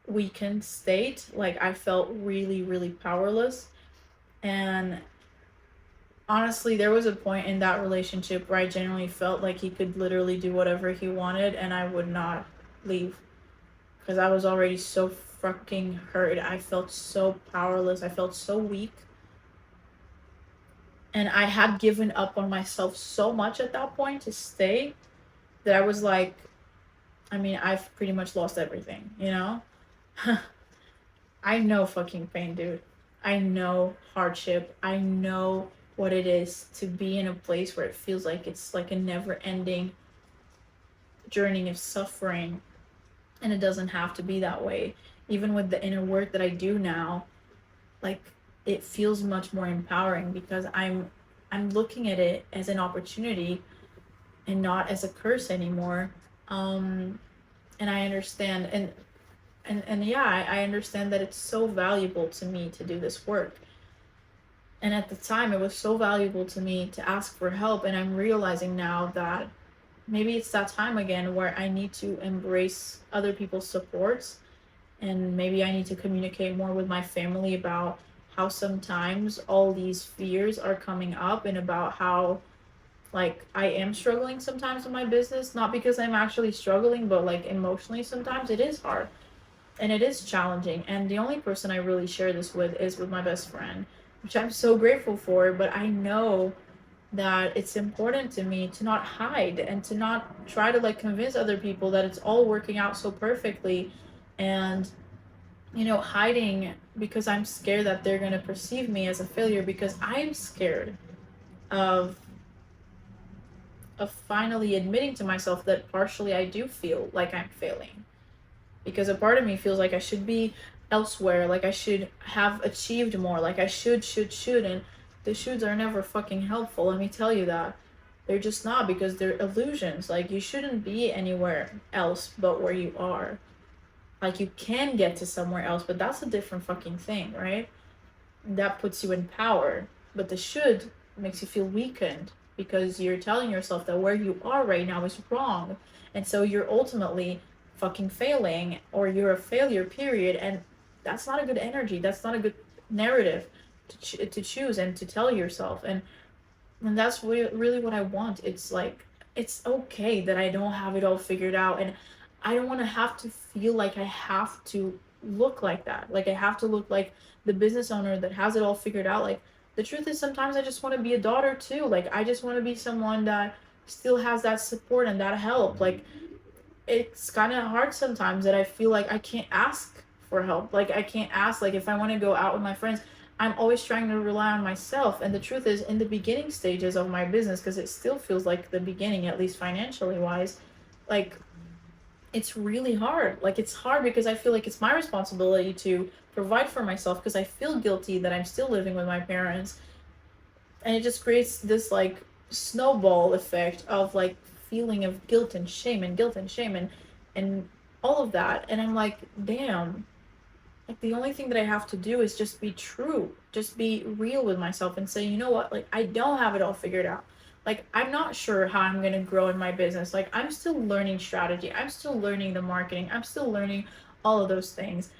A: weakened state. Like, I felt really, really powerless. And honestly, there was a point in that relationship where I genuinely felt like he could literally do whatever he wanted and I would not leave, because I was already so fucking hurt. I felt so powerless. I felt so weak. And I had given up on myself so much at that point to stay that I was like, I mean, I've pretty much lost everything, you know? I know fucking pain, dude. I know hardship. I know what it is to be in a place where it feels like it's like a never ending journey of suffering. And it doesn't have to be that way. Even with the inner work that I do now, like, it feels much more empowering because I'm looking at it as an opportunity and not as a curse anymore. And I understand, and yeah, I understand that it's so valuable to me to do this work. And at the time, it was so valuable to me to ask for help. And I'm realizing now that maybe it's that time again where I need to embrace other people's supports. And maybe I need to communicate more with my family about how sometimes all these fears are coming up, and about how, like, I am struggling sometimes in my business. Not because I'm actually struggling, but like emotionally sometimes it is hard. And it is challenging. And the only person I really share this with is with my best friend, which I'm so grateful for. But I know that it's important to me to not hide and to not try to like convince other people that it's all working out so perfectly. And, you know, hiding because I'm scared that they're going to perceive me as a failure, because I'm scared of finally admitting to myself that partially I do feel like I'm failing, because a part of me feels like I should be elsewhere, like I should have achieved more, like I should, and the shoulds are never fucking helpful, let me tell you that. They're just not, because they're illusions. Like, you shouldn't be anywhere else but where you are. Like, you can get to somewhere else, but that's a different fucking thing, right? That puts you in power. But the should makes you feel weakened, because you're telling yourself that where you are right now is wrong. And so you're ultimately fucking failing, or you're a failure, period. And that's not a good energy. That's not a good narrative to choose and to tell yourself. And that's really what I want. It's like, it's okay that I don't have it all figured out, and I don't want to have to feel like I have to look like that. Like, I have to look like the business owner that has it all figured out. Like, the truth is, sometimes I just want to be a daughter too. Like, I just want to be someone that still has that support and that help. Like, it's kind of hard sometimes that I feel like I can't ask for help. Like, I can't ask, like, if I want to go out with my friends, I'm always trying to rely on myself. And the truth is, in the beginning stages of my business, because it still feels like the beginning, at least financially wise, like, it's really hard. Like, it's hard because I feel like it's my responsibility to provide for myself, because I feel guilty that I'm still living with my parents. And it just creates this like snowball effect of like feeling of guilt and shame and and all of that. And I'm like, damn, like, the only thing that I have to do is just be true, just be real with myself and say, you know what, like, I don't have it all figured out. Like, I'm not sure how I'm going to grow in my business. Like, I'm still learning strategy. I'm still learning the marketing. I'm still learning all of those things.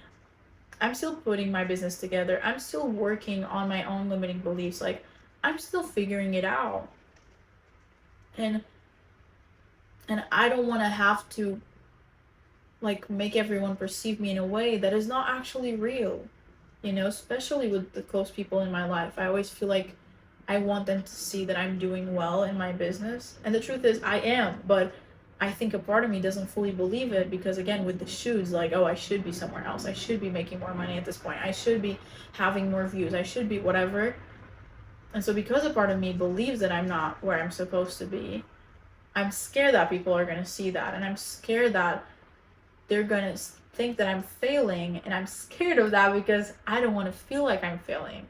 A: I'm still putting my business together. I'm still working on my own limiting beliefs. Like, I'm still figuring it out. And I don't want to have to like make everyone perceive me in a way that is not actually real, you know, especially with the close people in my life. I always feel like I want them to see that I'm doing well in my business. And the truth is, I am, but I think a part of me doesn't fully believe it, because again, with the shoulds, like, oh, I should be somewhere else. I should be making more money at this point. I should be having more views. I should be whatever. And so because a part of me believes that I'm not where I'm supposed to be, I'm scared that people are going to see that, and I'm scared that they're going to think that I'm failing, and I'm scared of that because I don't want to feel like I'm failing.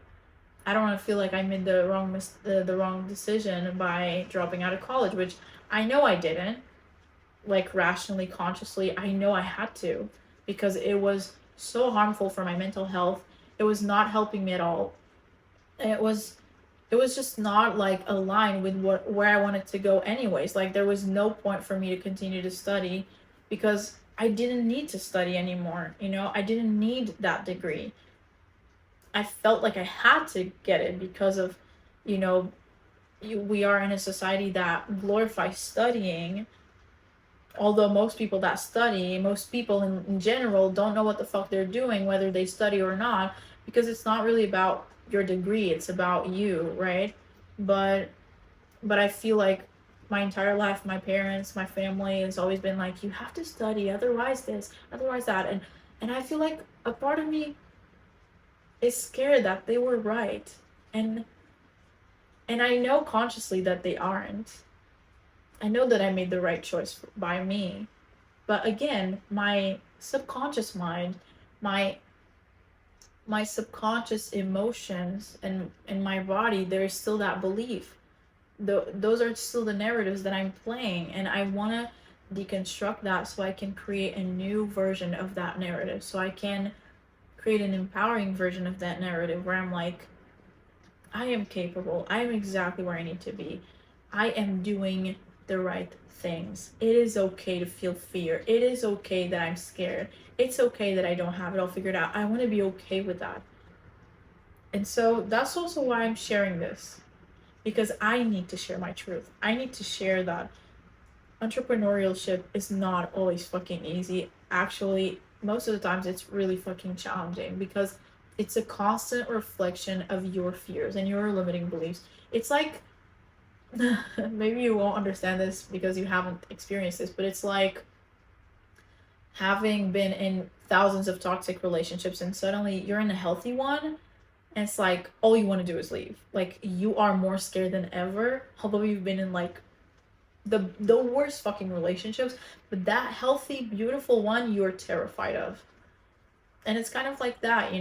A: I don't want to feel like I made the wrong decision by dropping out of college, which I know I didn't. Like, rationally, consciously, I know I had to, because it was so harmful for my mental health. It was not helping me at all. And it was just not like aligned with where I wanted to go anyways. Like, there was no point for me to continue to study because I didn't need to study anymore. I didn't need that degree. I felt like I had to get it because of, we are in a society that glorifies studying. Although most people that study, most people in general don't know what the fuck they're doing, whether they study or not, because it's not really about your degree, it's about you, right? But I feel like my entire life, my parents, my family has always been like, you have to study, otherwise this, otherwise that. And I feel like a part of me is scared that they were right. And I know consciously that they aren't. I know that I made the right choice by me. But again, my subconscious mind, my subconscious emotions and my body, there is still that belief. Those are still the narratives that I'm playing, and I want to deconstruct that so I can create a new version of that narrative, so I can create an empowering version of that narrative where I'm like, I am capable, I am exactly where I need to be, I am doing the right things. It is okay to feel fear. It is okay that I'm scared. It's okay that I don't have it all figured out. I want to be okay with that. And so that's also why I'm sharing this, because I need to share my truth. I need to share that entrepreneurship is not always fucking easy. Actually, most of the times it's really fucking challenging because it's a constant reflection of your fears and your limiting beliefs. It's like, maybe you won't understand this because you haven't experienced this, but it's like having been in thousands of toxic relationships and suddenly you're in a healthy one, and it's like all you want to do is leave. Like, you are more scared than ever, although you've been in like the worst fucking relationships, but that healthy, beautiful one you're terrified of. And it's kind of like that,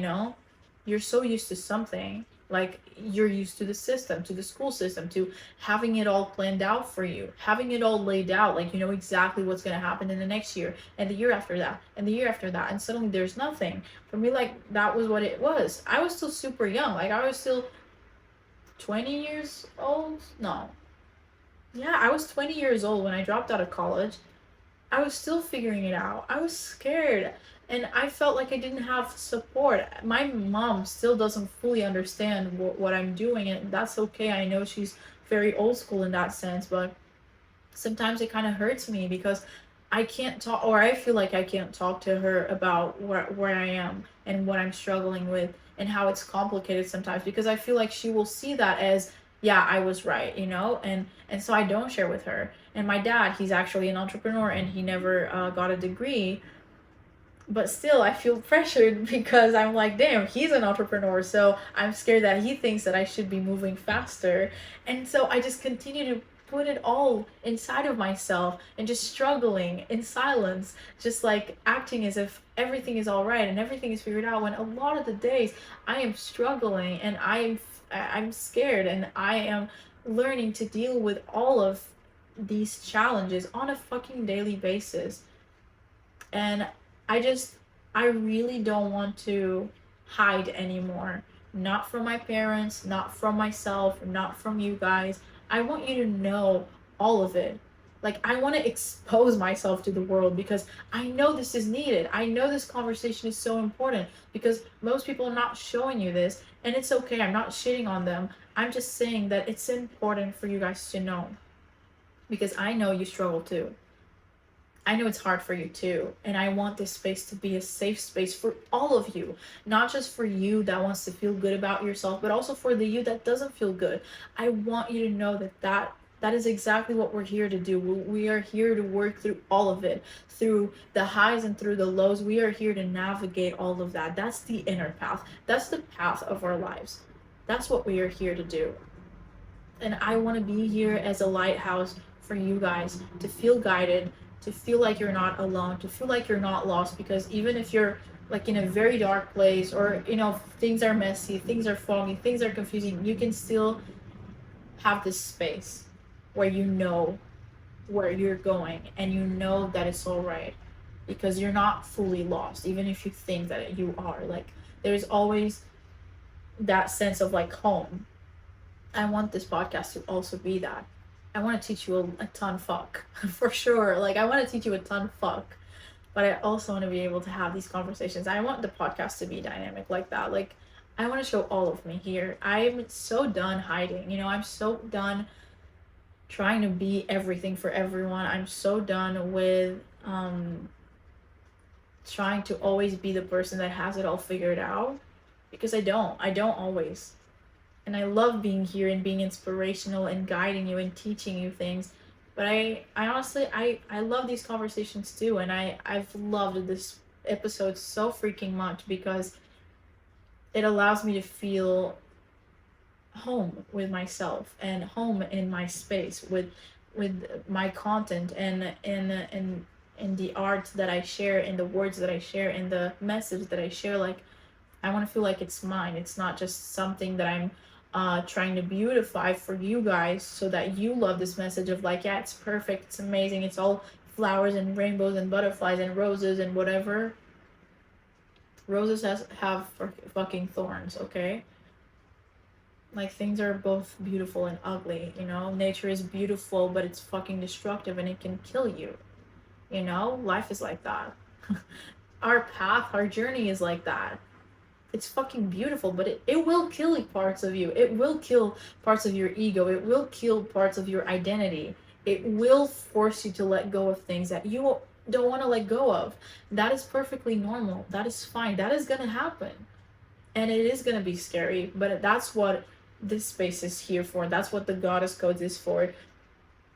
A: you're so used to something. Like, you're used to the system, to the school system, to having it all planned out for you, having it all laid out, like, you know exactly what's going to happen in the next year, and the year after that, and the year after that, and suddenly there's nothing. For me, like, that was what it was. I was still super young. Like, I was still 20 years old? No. Yeah, I was 20 years old when I dropped out of college. I was still figuring it out. I was scared. And I felt like I didn't have support. My mom still doesn't fully understand what I'm doing, and that's okay. I know she's very old school in that sense, but sometimes it kind of hurts me because I can't talk, or I feel like I can't talk to her about where I am and what I'm struggling with and how it's complicated sometimes, because I feel like she will see that as, yeah, I was right, and so I don't share with her. And my dad, he's actually an entrepreneur and he never got a degree, but still I feel pressured because I'm like, damn, he's an entrepreneur, so I'm scared that he thinks that I should be moving faster. And so I just continue to put it all inside of myself and just struggling in silence, just like acting as if everything is all right and everything is figured out, when a lot of the days I am struggling and I'm scared, and I am learning to deal with all of these challenges on a fucking daily basis. And I really don't want to hide anymore. Not from my parents, not from myself, not from you guys. I want you to know all of it. Like, I want to expose myself to the world because I know this is needed. I know this conversation is so important because most people are not showing you this, and it's okay. I'm not shitting on them. I'm just saying that it's important for you guys to know, because I know you struggle too. I know it's hard for you too, and I want this space to be a safe space for all of you, not just for you that wants to feel good about yourself, but also for the you that doesn't feel good. I want you to know that is exactly what we're here to do. We are here to work through all of it, through the highs and through the lows. We are here to navigate all of that. That's the inner path. That's the path of our lives. That's what we are here to do. And I want to be here as a lighthouse for you guys to feel guided, to feel like you're not alone, to feel like you're not lost. Because even if you're like in a very dark place, or things are messy, things are foggy, things are confusing, you can still have this space where you know where you're going, and you know that it's all right, because you're not fully lost, even if you think that you are. Like, there's always that sense of like home. I want this podcast to also be that. I want to teach you a ton fuck for sure. Like, I want to teach you a ton fuck, but I also want to be able to have these conversations. I want the podcast to be dynamic like that. Like, I want to show all of me here. I'm so done hiding. I'm so done trying to be everything for everyone. I'm so done with trying to always be the person that has it all figured out, because I don't always. And I love being here and being inspirational and guiding you and teaching you things, but I honestly, I love these conversations too. And I've loved this episode so freaking much, because it allows me to feel home with myself, and home in my space with my content, and in the art that I share, in the words that I share, in the message that I share. Like, I want to feel like it's mine. It's not just something that I'm trying to beautify for you guys so that you love this message of like, yeah, it's perfect, it's amazing, it's all flowers and rainbows and butterflies and roses and whatever. Roses have fucking thorns, okay? Like, things are both beautiful and ugly, Nature is beautiful, but it's fucking destructive, and it can kill you, Life is like that. Our path, our journey is like that. It's fucking beautiful, but it will kill parts of you. It will kill parts of your ego. It will kill parts of your identity. It will force you to let go of things that you don't want to let go of. That is perfectly normal. That is fine. That is going to happen. And it is going to be scary, but that's what this space is here for. That's what the Goddess Codes is for.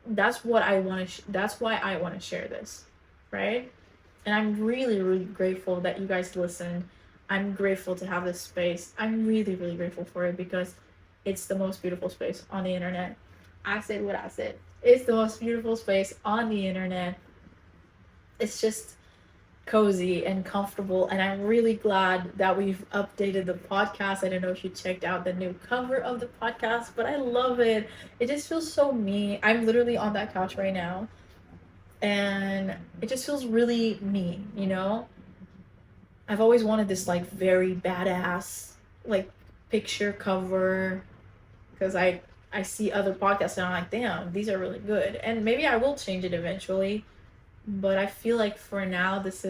A: That's what I want to that's why I want to share this, right? And I'm really, really grateful that you guys listened. I'm grateful to have this space. I'm really, really grateful for it, because it's the most beautiful space on the internet. I said what I said. It's the most beautiful space on the internet. It's just cozy and comfortable, and I'm really glad that we've updated the podcast. I don't know if you checked out the new cover of the podcast, but I love it. It just feels so me. I'm literally on that couch right now, and it just feels really me, I've always wanted this like very badass like picture cover, because I see other podcasts and I'm like, damn, these are really good. And maybe I will change it eventually, but I feel like for now this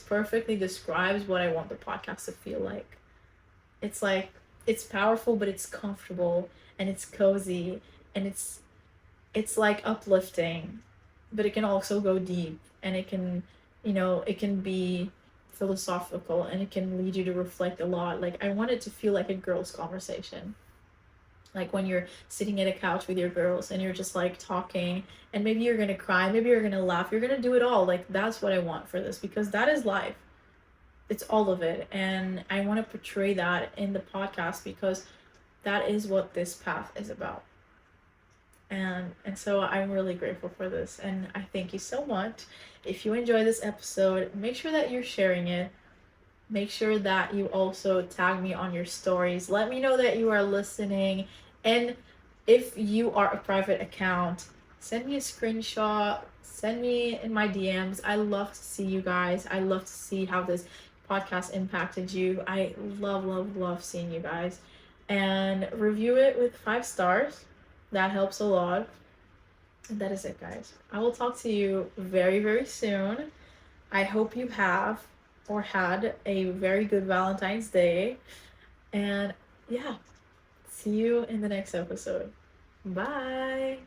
A: perfectly describes what I want the podcast to feel like. It's like, it's powerful, but it's comfortable, and it's cozy, and it's like uplifting, but it can also go deep, and it can, it can be philosophical, and it can lead you to reflect a lot. Like, I want it to feel like a girl's conversation, like when you're sitting at a couch with your girls and you're just like talking, and maybe you're gonna cry, maybe you're gonna laugh, you're gonna do it all. Like, that's what I want for this, because that is life. It's all of it, and I want to portray that in the podcast, because that is what this path is about. And so I'm really grateful for this, and I thank you so much. If you enjoy this episode, make sure that you're sharing it. Make sure that you also tag me on your stories. Let me know that you are listening. And if you are a private account, send me a screenshot, send me in my DMs. I love to see you guys. I love to see how this podcast impacted you. I love seeing you guys. And review it with 5 stars. That helps a lot. And that is it, guys. I will talk to you very, very soon. I hope you have or had a very good Valentine's Day. And yeah, see you in the next episode. Bye.